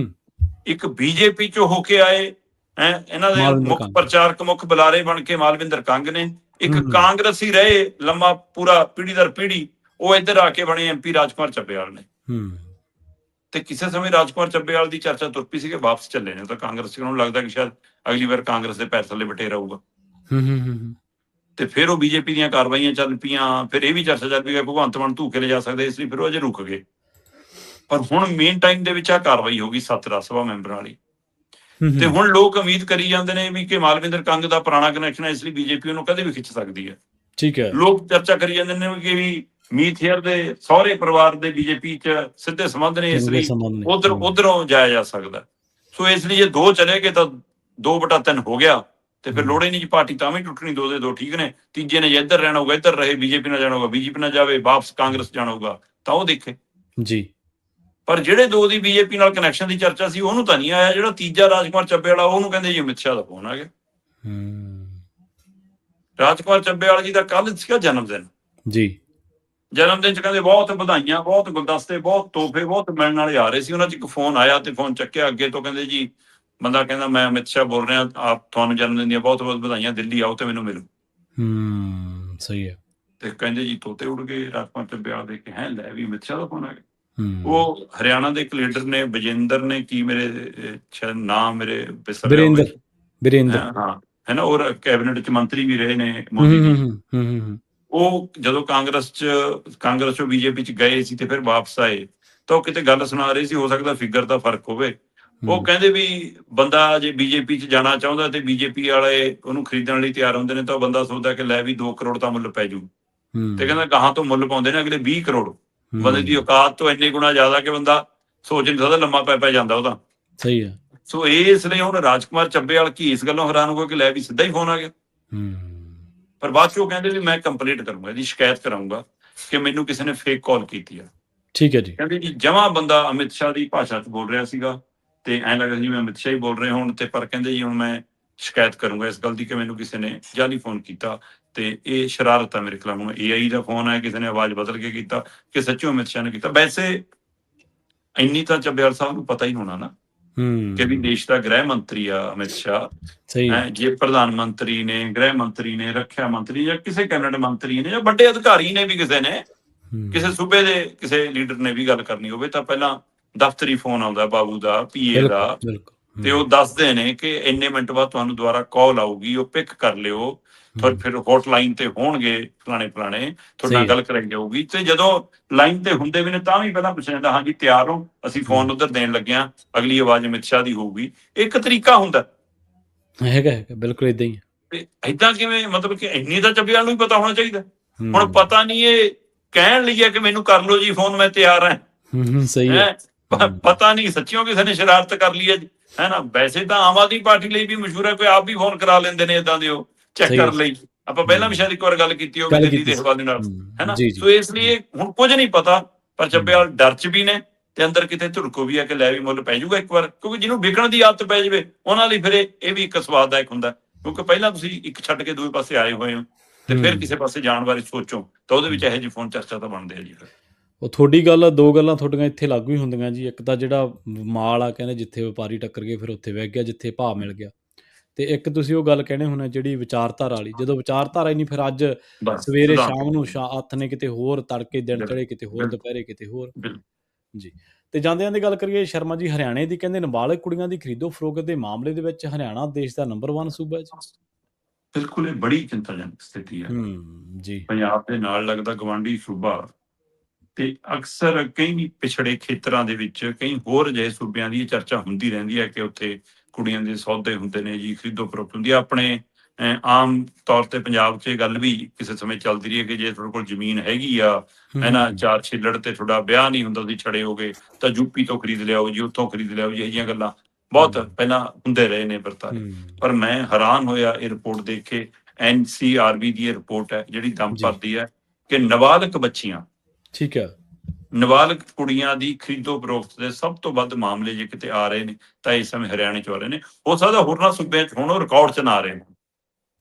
ਇੱਕ ਬੀਜੇਪੀ ਚੋਂ ਹੋ ਕੇ ਆਏ ਇਹਨਾਂ ਦੇ ਮੁੱਖ ਪ੍ਰਚਾਰਕ, ਮੁੱਖ ਬੁਲਾਰੇ ਬਣ ਕੇ ਮਾਲਵਿੰਦਰ ਕੰਗ ਨੇ, ਇੱਕ ਕਾਂਗਰਸੀ ਰਹੇ ਲੰਮਾ ਪੂਰਾ ਪੀੜ੍ਹੀ ਦਰ ਪੀੜ੍ਹੀ, ਉਹ ਇੱਧਰ ਆ ਕੇ ਬਣੇ MP ਰਾਜਕੁਮਾਰ ਚੱਬੇਵਾਲ ਨੇ। ਤੇ ਕਿਸੇ ਸਮੇਂ ਰਾਜਕੁਮਾਰ ਚੱਬੇਵਾਲ ਦੀ ਚਰਚਾ ਤੁਰ ਪਈ ਸੀ ਕਿ ਵਾਪਸ ਚੱਲੇ ਨੇ, ਤਾਂ ਕਾਂਗਰਸ ਨੂੰ ਲੱਗਦਾ ਕਿ ਸ਼ਾਇਦ ਅਗਲੀ ਵਾਰ ਕਾਂਗਰਸ ਦੇ ਪੈਰ ਥੱਲੇ ਬਟੇ ਰਹੂਗਾ। ਤੇ ਫਿਰ ਉਹ ਬੀਜੇਪੀ ਦੀਆਂ ਕਾਰਵਾਈਆਂ ਚੱਲ ਪਈਆਂ, ਫਿਰ ਇਹ ਵੀ ਚਰਚਾ ਚੱਲ ਪਈ ਕਿ ਭਗਵੰਤ ਮਾਨ ਧੂਕੇ ਲੈ ਜਾ ਸਕਦੇ, ਇਸ ਲਈ ਫਿਰ ਉਹ ਅਜੇ ਰੁਕ ਗਏ। ਪਰ ਹੁਣ ਮੇਨ ਟਾਈਮ ਦੇ ਵਿੱਚ ਆਹ ਕਾਰਵਾਈ ਹੋ ਗਈ 7 ਰਾਜ ਸਭਾ ਮੈਂਬਰਾਂ ਵਾਲੀ। ਤੇ ਹੁਣ ਲੋਕ ਉਮੀਦ ਕਰੀ ਜਾਂਦੇ ਨੇ ਵੀ ਕਿ ਮਾਲਵਿੰਦਰ ਕੰਗ ਦਾ ਪੁਰਾਣਾ ਕਨੈਕਸ਼ਨ ਹੈ, ਇਸ ਲਈ ਬੀਜੇਪੀ ਉਹਨੂੰ ਕਦੇ ਵੀ ਖਿੱਚ ਸਕਦੀ ਹੈ। ਠੀਕ ਹੈ। ਲੋਕ ਚਰਚਾ ਕਰੀ ਜਾਂਦੇ ਨੇ ਕਿ ਵੀ ਮੀਥੇਅਰ ਦੇ ਸਹੁਰੇ ਪਰਿਵਾਰ ਦੇ ਬੀਜੇਪੀ ਚ ਸਿੱਧੇ ਸੰਬੰਧ ਨੇ, ਇਸ ਲਈ ਉਧਰੋਂ ਜਾਇਆ ਜਾ ਸਕਦਾ। ਸੋ ਇਸ ਲਈ ਜੇ 2 ਚਲੇ ਗਏ ਤਾਂ 2/3 ਹੋ ਗਿਆ, ਤੇ ਫਿਰ ਲੋੜ ਹੀ ਨਹੀਂ ਜੀ, ਪਾਰਟੀ ਤਾਂ ਵੀ ਟੁੱਟਣੀ, 2 ਦੇ 2 ਠੀਕ ਨੇ। ਤੀਜੇ ਨੇ ਜੇ ਇੱਧਰ ਰਹਿਣਾ ਹੋਊਗਾ ਇੱਧਰ ਰਹੇ, ਬੀਜੇਪੀ ਨਾਲ ਜਾਣਾ ਹੋਊਗਾ ਬੀਜੇਪੀ ਨਾਲ ਜਾਵੇ, ਵਾਪਸ ਕਾਂਗਰਸ ਜਾਣਾ ਹੋਊਗਾ ਤਾਂ ਉਹ ਦੇਖੇ ਜੀ। ਪਰ ਜਿਹੜੇ 2 ਦੀ ਬੀਜੇਪੀ ਨਾਲ ਕਨੈਕਸ਼ਨ ਦੀ ਚਰਚਾ ਸੀ ਉਹਨੂੰ ਤਾਂ ਨਹੀਂ ਆਇਆ। ਜਿਹੜਾ ਤੀਜਾ ਰਾਜਕੁਮਾਰ ਚੱਬੇਵਾਲਾ, ਉਹਨੂੰ ਕਹਿੰਦੇ ਜੀ ਅਮਿਤ ਸ਼ਾਹ ਦਾ ਫੋਨ ਆ ਗਿਆ। ਰਾਜਕੁਮਾਰ ਚੱਬੇਵਾਲਾ ਜੀ ਦਾ ਕੱਲ ਸੀਗਾ ਜਨਮ ਦਿਨ ਜੀ। ਜਨਮ ਦਿਨ ਚ ਕਹਿੰਦੇ ਬਹੁਤ ਵਧਾਈਆਂ, ਬਹੁਤ ਗੁਲਦਸਤੇ, ਬਹੁਤ ਤੋਹਫੇ, ਬਹੁਤ ਮਿਲਣ ਵਾਲੇ ਆ ਰਹੇ ਸੀ। ਉਹਨਾਂ ਚ ਇੱਕ ਫੋਨ ਆਇਆ ਤੇ ਫੋਨ ਚੱਕਿਆ, ਅੱਗੇ ਤੋਂ ਕਹਿੰਦੇ ਜੀ ਬੰਦਾ ਕਹਿੰਦਾ ਮੈਂ ਅਮਿਤ ਸ਼ਾਹ ਬੋਲ ਰਿਹਾ, ਆਪ ਤੁਹਾਨੂੰ ਜਨਮ ਦਿਨ ਦੀਆਂ ਬਹੁਤ ਬਹੁਤ ਵਧਾਈਆਂ, ਦਿੱਲੀ ਆਓ ਤੇ ਮੈਨੂੰ ਮਿਲੋ। ਸਹੀ ਹੈ। ਤੇ ਕਹਿੰਦੇ ਜੀ ਤੋਤੇ ਉੜ ਗਏ। ਰਾਜਕੁਮਾਰ ਚੱਬੇਵਾਲਾ ਦੇ ਕੇ ਹੈ ਲੈ ਵੀ ਅਮਿਤ ਸ਼ਾਹ ਦਾ ਫੋਨ ਆ ਗਿਆ। ਉਹ ਹਰਿਆਣਾ ਦੇ ਇੱਕ ਲੀਡਰ ਨੇ, ਬਜਿੰਦਰ ਨੇ, ਕੀ ਮੇਰੇ ਸ਼ਾਇਦ ਨਾਮ ਮੇਰੇ ਬਰਿੰਦਰ, ਹਾਂ, ਹੈ ਨਾ, ਔਰ ਕੈਬਨਿਟ ਚ ਮੰਤਰੀ ਵੀ ਰਹੇ ਨੇ ਮੋਦੀ ਜੀ। ਉਹ ਜਦੋਂ ਕਾਂਗਰਸ ਚੋਂ ਬੀਜੇਪੀ ਚ ਗਏ ਸੀ ਤੇ ਫਿਰ ਵਾਪਸ ਆਏ, ਤਾਂ ਉਹ ਕਿਤੇ ਗੱਲ ਸੁਣਾ ਰਹੇ ਸੀ, ਹੋ ਸਕਦਾ ਫਿਗਰ ਦਾ ਫਰਕ ਹੋਵੇ। ਉਹ ਕਹਿੰਦੇ ਵੀ ਬੰਦਾ ਜੇ ਬੀਜੇਪੀ ਚ ਜਾਣਾ ਚਾਹੁੰਦਾ ਤੇ ਬੀਜੇਪੀ ਵਾਲੇ ਉਹਨੂੰ ਖਰੀਦਣ ਲਈ ਤਿਆਰ ਹੁੰਦੇ ਨੇ, ਤਾਂ ਉਹ ਬੰਦਾ ਸੋਚਦਾ ਕਿ ਲੈ ਵੀ 2 ਕਰੋੜ ਤਾਂ ਮੁੱਲ ਪੈ ਜੂ, ਤੇ ਕਹਿੰਦਾ ਗਾਹਾਂ ਤੋਂ ਮੁੱਲ ਪਾਉਂਦੇ ਨੇ ਅਗਲੇ 20 ਕਰੋੜ। ਬੰਦੇ ਦੀ ਔਕਾਤ ਤੋਂ ਇੰਨੇ ਗੁਣਾ ਜ਼ਿਆਦਾ ਕਿ ਬੰਦਾ ਸੋਚ ਨਹੀਂ ਸਕਦਾ, ਲੰਮਾ ਪੈ ਜਾਂਦਾ ਉਹਦਾ। ਸਹੀ ਹੈ। ਸੋ ਇਸ ਲਈ ਹੁਣ ਰਾਜਕੁਮਾਰ ਚੱਬੇਵਾਲ ਕੀ ਇਸ ਗੱਲੋਂ ਹੈਰਾਨ ਹੋ ਗਿਆ ਕਿ ਲੈ ਵੀ ਸਿੱਧਾ ਹੀ ਫੋਨ ਆ ਗਿਆ। ਪਰ ਬਾਅਦ 'ਚ ਉਹ ਕਹਿੰਦੇ ਵੀ ਮੈਂ ਕੰਪਲੇਂਟ ਕਰੂੰਗਾ, ਇਹਦੀ ਸ਼ਿਕਾਇਤ ਕਰਾਊਂਗਾ ਕਿ ਮੈਨੂੰ ਕਿਸੇ ਨੇ ਫੇਕ ਕਾਲ ਕੀਤੀ ਆ। ਠੀਕ ਹੈ ਜੀ। ਕਹਿੰਦੇ ਜੀ ਜਮਾਂ ਬੰਦਾ ਅਮਿਤ ਸ਼ਾਹ ਦੀ ਭਾਸ਼ਾ 'ਚ ਬੋਲ ਰਿਹਾ ਸੀਗਾ ਤੇ ਐਂ ਲੱਗਦਾ ਜਿਵੇਂ ਅਮਿਤ ਸ਼ਾਹ ਹੀ ਬੋਲ ਰਹੇ ਹੋਣ, ਤੇ ਪਰ ਕਹਿੰਦੇ ਜੀ ਹੁਣ ਮੈਂ ਸ਼ਿਕਾਇਤ ਕਰੂੰਗਾ ਇਸ ਗੱਲ ਦੀ ਕਿ ਮੈਨੂੰ ਕਿਸੇ ਨੇ ਜਾਲੀ ਫੋਨ ਕੀਤਾ ਤੇ ਇਹ ਸ਼ਰਾਰਤ ਆ ਮੇਰੇ ਖਿਲਾਫ। ਹੁਣ AI ਦਾ ਫੋਨ ਹੈ, ਕਿਸੇ ਨੇ ਆਵਾਜ਼ ਬਦਲ ਕੇ ਕੀਤਾ ਕਿ ਸੱਚੋ ਅਮਿਤ ਸ਼ਾਹ ਨੇ ਕੀਤਾ। ਵੈਸੇ ਇੰਨੀ ਤਾਂ ਚੱਬੇਵਾਲ ਸਾਹਿਬ ਨੂੰ ਪਤਾ ਹੀ ਹੋਣਾ ਨਾ ਕਿ ਵੀ ਦੇਸ਼ ਦਾ ਗ੍ਰਹਿ ਮੰਤਰੀ ਆ ਅਮਿਤ ਸ਼ਾਹ। ਸਹੀ ਹੈ। ਜੇ ਪ੍ਰਧਾਨ ਮੰਤਰੀ ਨੇ, ਗ੍ਰਹਿ ਮੰਤਰੀ ਨੇ, ਰੱਖਿਆ ਮੰਤਰੀ ਜਾਂ ਕਿਸੇ ਕੈਬਨਿਟ ਮੰਤਰੀ ਨੇ ਜਾਂ ਵੱਡੇ ਅਧਿਕਾਰੀ ਨੇ ਵੀ ਕਿਸੇ ਨੇ, ਕਿਸੇ ਸੂਬੇ ਦੇ ਕਿਸੇ ਲੀਡਰ ਨੇ ਵੀ ਗੱਲ ਕਰਨੀ ਹੋਵੇ ਤਾਂ ਪਹਿਲਾਂ ਦਫ਼ਤਰੀ ਫੋਨ ਆਉਂਦਾ ਬਾਬੂ ਦਾ, PA ਦਾ, ਤੇ ਉਹ ਦੱਸਦੇ ਨੇ ਕਿ ਇੰਨੇ ਮਿੰਟ ਬਾਅਦ ਤੁਹਾਨੂੰ ਦੁਬਾਰਾ ਕਾਲ ਆਊਗੀ, ਉਹ ਪਿਕ ਕਰ ਲਿਓ। ਫਿਰ ਹੌਟਲਾਈਨ ਤੇ ਹੋਣਗੇ ਫਲਾਣੇ ਤੁਹਾਡੇ ਨਾਲ ਗੱਲ ਕਰਾਈ ਜਾਊਗੀ। ਤੇ ਜਦੋਂ ਲਾਈਨ ਤੇ ਹੁੰਦੇ ਵੀ ਨੇ ਤਾਂ ਵੀ ਪਹਿਲਾਂ ਪੁੱਛਿਆ ਜਾਂਦਾ, ਹਾਂਜੀ ਤਿਆਰ ਹੋ, ਅਸੀਂ ਫੋਨ ਉੱਧਰ ਦੇਣ ਲੱਗੇ ਹਾਂ, ਅਗਲੀ ਆਵਾਜ਼ ਅਮਿਤ ਸ਼ਾਹ ਦੀ ਹੋਊਗੀ। ਇੱਕ ਤਰੀਕਾ ਹੁੰਦਾ ਹੈਗਾ, ਬਿਲਕੁਲ ਏਦਾਂ ਹੀ। ਤੇ ਏਦਾਂ ਕਿਵੇਂ, ਮਤਲਬ ਕਿ ਇੰਨੀ ਤਾਂ ਚੱਬੇਵਾਲ ਨੂੰ ਵੀ ਪਤਾ ਹੋਣਾ ਚਾਹੀਦਾ। ਹੁਣ ਪਤਾ ਨਹੀਂ ਇਹ ਕਹਿਣ ਲਈ ਹੈ ਕਿ ਮੈਨੂੰ ਕਰ ਲਓ ਜੀ ਫੋਨ, ਮੈਂ ਤਿਆਰ ਹਾਂ। ਸਹੀ ਹੈ। ਪਤਾ ਨਹੀਂ ਸੱਚਿਓ ਕਿਸੇ ਨੇ ਸ਼ਰਾਰਤ ਕਰ ਲਈ ਹੈ ਨਾ। ਵੈਸੇ ਤਾਂ ਆਮ ਆਦਮੀ ਪਾਰਟੀ ਲਈ ਵੀ ਮਸ਼ਹੂਰ ਹੈ, ਕੋਈ ਆਪ ਵੀ ਫੋਨ ਕਰਾ ਲੈਂਦੇ ਨੇ ਏਦਾਂ ਦੇ ਉਹ ਚੈੱਕ ਕਰਨ ਲਈ। ਆਪਾਂ ਪਹਿਲਾਂ ਵੀ ਸ਼ਾਇਦ ਇੱਕ ਵਾਰ ਗੱਲ ਕੀਤੀ ਹੋਵੇ ਦਿੱਲੀ ਦੇ ਹਵਾਲੇ ਨਾਲ, ਹੈ ਨਾ। ਸੋ ਇਸ ਲਈ ਹੁਣ ਕੁਝ ਨਹੀਂ ਪਤਾ, ਪਰ ਚੱਬੇਵਾਲ ਡਰ 'ਚ ਵੀ ਨੇ ਤੇ ਅੰਦਰ ਕਿਤੇ ਧੁੜਕੋ ਵੀ ਹੈ ਕਿ ਲੈ ਵੀ ਮੁੱਲ ਪੈ ਜਾਊਗਾ ਇੱਕ ਵਾਰ, ਕਿਉਂਕਿ ਜਿਹਨੂੰ ਵਿਕਣ ਦੀ ਆਦਤ ਪੈ ਜਾਵੇ ਉਹਨਾਂ ਲਈ ਫਿਰ ਇਹ ਵੀ ਇੱਕ ਸਵਾਦਦਾਇਕ ਹੁੰਦਾ, ਕਿਉਂਕਿ ਪਹਿਲਾਂ ਤੁਸੀਂ ਇੱਕ ਛੱਡ ਕੇ ਦੂਜੇ ਪਾਸੇ ਆਏ ਹੋਏ ਹੋ ਤੇ ਫਿਰ ਕਿਸੇ ਪਾਸੇ ਜਾਣ ਬਾਰੇ ਸੋਚੋ ਤਾਂ ਉਹਦੇ ਵਿੱਚ ਇਹੋ ਜਿਹੇ ਫੋਨ ਚਰਚਾ ਤਾਂ ਬਣਦੇ ਆ ਜੀ। ਉਹ ਤੁਹਾਡੀ ਗੱਲ, ਦੋ ਗੱਲਾਂ ਤੁਹਾਡੀਆਂ ਇੱਥੇ ਲਾਗੂ ਹੀ ਹੁੰਦੀਆਂ ਜੀ। ਇੱਕ ਤਾਂ ਜਿਹੜਾ ਮਾਲ ਆ, ਕਹਿੰਦੇ ਜਿੱਥੇ ਵਪਾਰੀ ਟੱਕਰ ਗਏ ਫਿਰ ਉੱਥੇ ਵਿਕ ਗਿਆ ਜਿੱਥੇ ਭਾਅ ਮਿਲ ਗਿਆ। ਤੇ ਇੱਕ ਤੁਸੀਂ ਉਹ ਗੱਲ ਕਹਿੰਦੇ ਹੁੰਦੇ ਜਿਹੜੀ ਵਿਚਾਰਧਾਰਾ ਵਾਲੀ, ਜਦੋਂ ਵਿਚਾਰਧਾਰਾ ਹੀ ਨਹੀਂ, ਫਿਰ ਅੱਜ ਸਵੇਰੇ ਸ਼ਾਮ ਨੂੰ ਹੱਥ ਨੇ ਕਿਤੇ ਹੋਰ, ਤੜਕੇ ਦਿਨ ਚੜੇ ਕਿਤੇ ਹੋਰ, ਦੁਪਹਿਰੇ ਕਿਤੇ ਹੋਰ ਜੀ। ਤੇ ਜਾਂਦਿਆਂ ਦੀ ਗੱਲ ਕਰੀਏ ਸ਼ਰਮਾ ਜੀ, ਹਰਿਆਣੇ ਦੀ ਕਹਿੰਦੇ ਨਾਬਾਲਗ ਕੁੜੀਆਂ ਦੀ ਖਰੀਦੋ ਫਰੋਖਤ ਦੇ ਮਾਮਲੇ ਦੇ ਵਿੱਚ ਹਰਿਆਣਾ ਦੇਸ਼ ਦਾ ਨੰਬਰ 1 ਸੂਬਾ ਜੀ। ਬਿਲਕੁਲ ਇਹ ਬੜੀ ਚਿੰਤਾਜਨਕ ਸਥਿਤੀ ਹੈ। ਜੀ। ਪੰਜਾਬ ਦੇ ਨਾਲ ਲੱਗਦਾ ਗਵਾਂਢੀ ਸੂਬਾ ਤੇ ਅਕਸਰ ਕਈ ਪਿਛੜੇ ਖੇਤਰਾਂ ਦੇ ਵਿੱਚ ਕਈ ਹੋਰ ਅਜਿਹੇ ਸੂਬਿਆਂ ਦੀ ਚਰਚਾ ਹੁੰਦੀ ਰਹਿੰਦੀ ਹੈ ਕਿ ਉੱਥੇ ਕੁੜੀਆਂ ਦੇ ਸੌਦੇ ਹੁੰਦੇ ਨੇ ਜੀ, ਖਰੀਦੋ ਫਰੋਖਤ ਹੁੰਦੀ ਹੈ। ਆਪਣੇ ਆਮ ਤੌਰ ਤੇ ਪੰਜਾਬ 'ਚ ਇਹ ਗੱਲ ਵੀ ਕਿਸੇ ਸਮੇਂ ਚੱਲਦੀ ਰਹੀ ਹੈ ਕਿ ਜੇ ਤੁਹਾਡੇ ਕੋਲ ਜ਼ਮੀਨ ਹੈਗੀ ਆ, ਹੈ ਨਾ, 4 ਛਿੱਲੜ ਤੇ ਤੁਹਾਡਾ ਵਿਆਹ ਨਹੀਂ ਹੁੰਦਾ, ਤੁਸੀਂ ਛੜੇ ਹੋਗੇ ਤਾਂ ਯੂਪੀ ਤੋਂ ਖਰੀਦ ਲਿਆਓ ਜੀ, ਉੱਥੋਂ ਖਰੀਦ ਲਿਆਓ ਜੀ। ਇਹ ਜਿਹੀਆਂ ਗੱਲਾਂ ਬਹੁਤ ਪਹਿਲਾਂ ਹੁੰਦੇ ਰਹੇ ਨੇ ਵਰਤਾਰੇ। ਪਰ ਮੈਂ ਹੈਰਾਨ ਹੋਇਆ ਇਹ ਰਿਪੋਰਟ ਦੇਖ ਕੇ, NCRB ਦੀ ਇਹ ਰਿਪੋਰਟ ਹੈ ਜਿਹੜੀ ਦਮ ਭਰਦੀ ਹੈ ਕਿ ਨਾਬਾਲਗ ਬੱਚੀਆਂ, ਠੀਕ ਹੈ, ਨਾਬਾਲਗ ਕੁੜੀਆਂ ਦੀ ਖਰੀਦੋ ਫਰੋਖਤ ਦੇ ਸਭ ਤੋਂ ਵੱਧ ਮਾਮਲੇ ਜੇ ਕਿਤੇ ਆ ਰਹੇ ਨੇ ਤਾਂ ਇਸ ਸਮੇਂ ਹਰਿਆਣੇ 'ਚ ਆ ਰਹੇ ਨੇ। ਹੋ ਸਕਦਾ ਹੋਰਨਾਂ ਸੂਬਿਆਂ 'ਚ ਹੁਣ ਉਹ ਰਿਕਾਰਡ 'ਚ ਨਾ ਆ ਰਹੇ ਨੇ।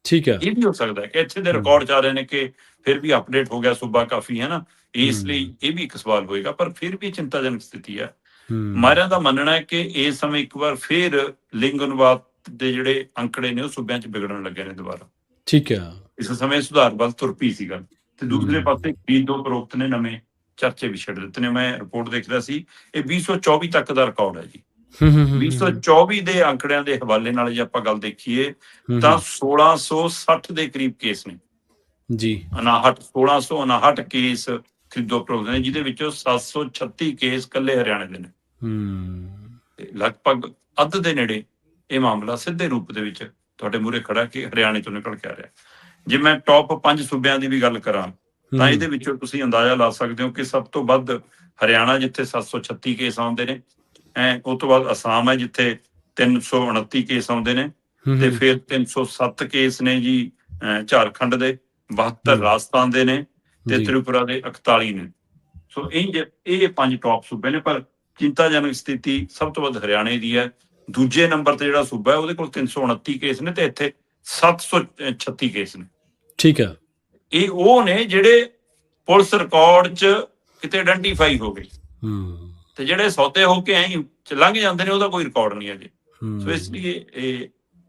ਠੀਕ ਹੈ। ਇਹ ਵੀ ਹੋ ਸਕਦਾ ਹੈ ਕਿ ਇੱਥੇ ਦੇ ਰਿਕਾਰਡ 'ਚ ਆ ਰਹੇ ਨੇ ਕਿ ਫਿਰ ਵੀ ਅਪਡੇਟ ਹੋ ਗਿਆ ਸੂਬਾ ਕਾਫੀ, ਹੈ ਨਾ। ਇਸ ਲਈ ਇਹ ਵੀ ਇੱਕ ਸਵਾਲ ਹੋਏਗਾ, ਪਰ ਫਿਰ ਵੀ ਚਿੰਤਾਜਨਕ ਸਥਿਤੀ ਹੈ। ਮਾਹਿਰਾਂ ਦਾ ਮੰਨਣਾ ਹੈ ਕਿ ਇਸ ਸਮੇਂ ਇੱਕ ਵਾਰ ਫਿਰ ਲਿੰਗ ਅਨੁਪਾਤ ਦੇ ਜਿਹੜੇ ਅੰਕੜੇ ਨੇ ਉਹ ਸੂਬਿਆਂ 'ਚ ਵਿਗੜਨ ਲੱਗੇ ਨੇ ਦੁਬਾਰਾ। ਠੀਕ ਹੈ। ਇਸ ਸਮੇਂ ਸੁਧਾਰ ਵੱਲ ਤੁਰ ਪਈ ਸੀ ਗੱਲ, ਤੇ ਦੂਸਰੇ ਪਾਸੇ ਖਰੀਦੋ ਫਰੋਖਤ ਨੇ ਨਵੇਂ ਚਰਚੇ ਵੀ ਛੱਡ ਦਿੱਤੇ ਨੇ। ਮੈਂ ਰਿਪੋਰਟ ਦੇਖ ਰਿਹਾ ਸੀ, ਇਹ 2024 ਤੱਕ ਦਾ ਰਿਕਾਰਡ ਹੈ ਜੀ। 2024 ਦੇ ਅੰਕੜਿਆਂ ਦੇ ਹਵਾਲੇ ਨਾਲ ਜੇ ਆਪਾਂ ਗੱਲ ਦੇਖੀਏ ਤਾਂ 1660 ਦੇ ਕਰੀਬ ਕੇਸ ਨੇ ਜੀ। 1659 ਕੇਸ ਖਰੀਦੋ ਫਰੋਖਤ ਨੇ, ਜਿਹਦੇ ਵਿੱਚੋਂ 736 ਕੇਸ ਕੱਲੇ ਹਰਿਆਣੇ ਦੇ ਨੇ। ਤੇ ਲਗਭਗ ਅੱਧ ਦੇ ਨੇੜੇ ਇਹ ਮਾਮਲਾ ਸਿੱਧੇ ਰੂਪ ਦੇ ਵਿੱਚ ਤੁਹਾਡੇ ਮੂਹਰੇ ਖੜਾ ਕਿ ਹਰਿਆਣੇ ਤੋਂ ਨਿਕਲ ਕੇ ਆ ਰਿਹਾ। ਜੇ ਮੈਂ ਟੌਪ 5 ਸੂਬਿਆਂ ਦੀ ਵੀ ਗੱਲ ਕਰਾਂ ਤਾਂ ਇਹਦੇ ਵਿੱਚੋਂ ਤੁਸੀਂ ਅੰਦਾਜ਼ਾ ਲਾ ਸਕਦੇ ਹੋ ਕਿ ਸਭ ਤੋਂ ਵੱਧ ਹਰਿਆਣਾ, ਜਿੱਥੇ 736 ਕੇਸ ਆਉਂਦੇ ਨੇ। ਉਹ ਤੋਂ ਬਾਅਦ ਅਸਾਮ ਹੈ ਜਿੱਥੇ 329 ਕੇਸ ਆਉਂਦੇ ਨੇ, ਤੇ ਫਿਰ 307 ਕੇਸ ਨੇ ਜੀ ਝਾਰਖੰਡ ਦੇ, 72 ਰਾਜਸਥਾਨ ਦੇ ਨੇ, ਤੇ ਤ੍ਰਿਪੁਰਾ ਦੇ 41 ਨੇ। ਸੋ ਇਹ 5 ਟੌਪ ਸੂਬੇ ਨੇ, ਪਰ ਚਿੰਤਾਜਨਕ ਸਥਿਤੀ ਸਭ ਤੋਂ ਵੱਧ ਹਰਿਆਣੇ ਦੀ ਹੈ। ਦੂਜੇ ਨੰਬਰ ਤੇ ਜਿਹੜਾ ਸੂਬਾ ਹੈ ਉਹਦੇ ਕੋਲ 329 ਕੇਸ ਨੇ ਤੇ ਇੱਥੇ 736 ਕੇਸ ਨੇ। ਠੀਕ ਹੈ। ਇਹ ਉਹ ਨੇ ਜਿਹੜੇ ਪੁਲਿਸ ਰਿਕਾਰਡ 'ਚ ਕਿਤੇ ਆਇਡੈਂਟੀਫਾਈ ਹੋ ਗਏ, ਤੇ ਜਿਹੜੇ ਸੌਦੇ ਹੋ ਕੇ ਐਂ ਲੰਘ ਜਾਂਦੇ ਨੇ ਉਹਦਾ ਕੋਈ ਰਿਕਾਰਡ ਨਹੀਂ ਅਜੇ। ਸੋ ਇਸ ਲਈ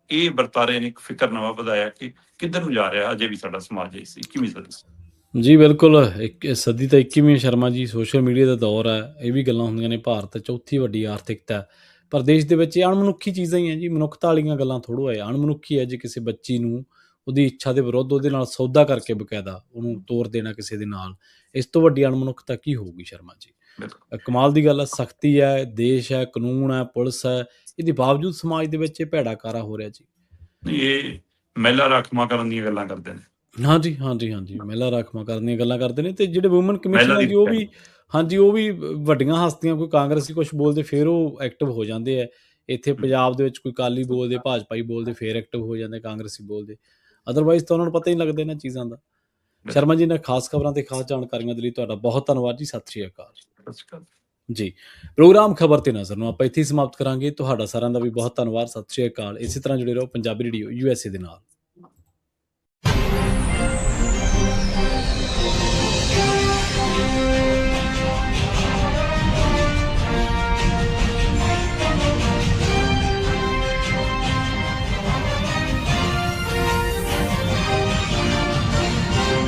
ਇਹ ਵਰਤਾਰੇ ਨੇ ਇੱਕ ਫਿਕਰਨਾਮਾ ਵਧਾਇਆ ਕਿ ਕਿੱਧਰ ਨੂੰ ਜਾ ਰਿਹਾ ਅਜੇ ਵੀ ਸਾਡਾ ਸਮਾਜ ਇਸ 21ਵੀਂ ਸਦੀ। ਜੀ ਬਿਲਕੁਲ, ਸਦੀ ਤਾਂ 21ਵੀਂ ਸ਼ਰਮਾ ਜੀ। ਸੋਸ਼ਲ ਮੀਡੀਆ ਦਾ ਦੌਰ ਹੈ, ਇਹ ਵੀ ਗੱਲਾਂ ਹੁੰਦੀਆਂ ਨੇ। ਭਾਰਤ ਚੌਥੀ ਵੱਡੀ ਆਰਥਿਕਤਾ, ਪਰ ਦੇਸ਼ ਦੇ ਵਿੱਚ ਇਹ ਅਣਮਨੁੱਖੀ ਚੀਜ਼ਾਂ ਹੀ ਹੈ ਜੀ। ਮਨੁੱਖਤਾ ਵਾਲੀਆਂ ਗੱਲਾਂ ਥੋੜ੍ਹਾ ਹੈ, ਅਣਮਨੁੱਖੀ ਹੈ ਜੇ ਕਿਸੇ ਬੱਚੀ ਨੂੰ ਉਹਦੀ ਇੱਛਾ ਦੇ ਵਿਰੁੱਧ ਉਹਦੇ ਨਾਲ ਸੌਦਾ ਕਰਕੇ ਬਕਾਇਦਾ ਉਹਨੂੰ ਤੋਰ ਦੇਣਾ ਕਿਸੇ ਦੇ ਨਾਲ। ਇਸ ਤੋਂ ਵੱਡੀ ਅਣਮਨੁੱਖਤਾ ਕੀ ਹੋਊਗੀ ਸ਼ਰਮਾ ਜੀ। ਕਮਾਲ ਦੀ ਗੱਲ ਹੈ, ਸਖਤੀ ਹੈ, ਦੇਸ਼ ਹੈ, ਕਾਨੂੰਨ ਹੈ, ਪੁਲਿਸ ਹੈ, ਇਹਦੇ ਬਾਵਜੂਦ ਸਮਾਜ ਦੇ ਵਿੱਚ ਇਹ ਭੈੜਾ ਕਾਰਾ ਹੋ ਰਿਹਾ ਜੀ। ਇਹ ਮਹਿਲਾ ਰਾਖਵਾਂ ਕਰਨ ਦੀਆਂ ਗੱਲਾਂ ਕਰਦੇ ਨੇ। ਹਾਂਜੀ, ਮਹਿਲਾ ਰਾਖਵਾਂ ਕਰਨ ਦੀਆਂ ਗੱਲਾਂ ਕਰਦੇ ਨੇ, ਤੇ ਜਿਹੜੇ ਵੂਮਨ ਕਮਿਸ਼ਨ ਹੈ ਜੀ ਉਹ ਵੀ ਹਾਂਜੀ, ਉਹ ਵੀ ਵੱਡੀਆਂ ਹਸਤੀਆਂ ਕੋਈ ਕਾਂਗਰਸੀ ਕੁਛ ਬੋਲਦੇ ਫਿਰ ਉਹ ਐਕਟਿਵ ਹੋ ਜਾਂਦੇ ਆ। ਇੱਥੇ ਪੰਜਾਬ ਦੇ ਵਿੱਚ ਕੋਈ ਅਕਾਲੀ ਬੋਲਦੇ, ਭਾਜਪਾਈ ਬੋਲਦੇ ਫਿਰ ਐਕਟਿਵ ਹੋ ਜਾਂਦੇ, ਕਾਂਗਰਸੀ ਬੋਲਦੇ। ਅਦਰਵਾਈਜ਼ ਤਾਂ ਉਹਨਾਂ ਨੂੰ ਪਤਾ ਹੀ ਨਹੀਂ ਲੱਗਦਾ ਇਹਨਾਂ ਚੀਜ਼ਾਂ ਦਾ। ਸ਼ਰਮਾ ਜੀ, ਇਹਨਾਂ ਖਾਸ ਖਬਰਾਂ ਤੇ ਖਾਸ ਜਾਣਕਾਰੀਆਂ ਦੇ ਲਈ ਤੁਹਾਡਾ ਬਹੁਤ ਧੰਨਵਾਦ ਜੀ। ਸਤਿ ਸ਼੍ਰੀ ਅਕਾਲ। ਸਤਿ ਸ਼੍ਰੀ ਅਕਾਲ। ਜੀ, ਪ੍ਰੋਗਰਾਮ ਖਬਰ ਤੇ ਨਜ਼ਰ ਨੂੰ ਆਪਾਂ ਇੱਥੇ ਹੀ ਸਮਾਪਤ ਕਰਾਂਗੇ। ਤੁਹਾਡਾ ਸਾਰਿਆਂ ਦਾ ਵੀ ਬਹੁਤ ਧੰਨਵਾਦ। ਸਤਿ ਸ਼੍ਰੀ ਅਕਾਲ। ਇਸੇ ਤਰ੍ਹਾਂ ਜੁੜੇ ਰਹੋ ਪੰਜਾਬੀ ਰੇਡੀਓ USA ਦੇ ਨਾਲ।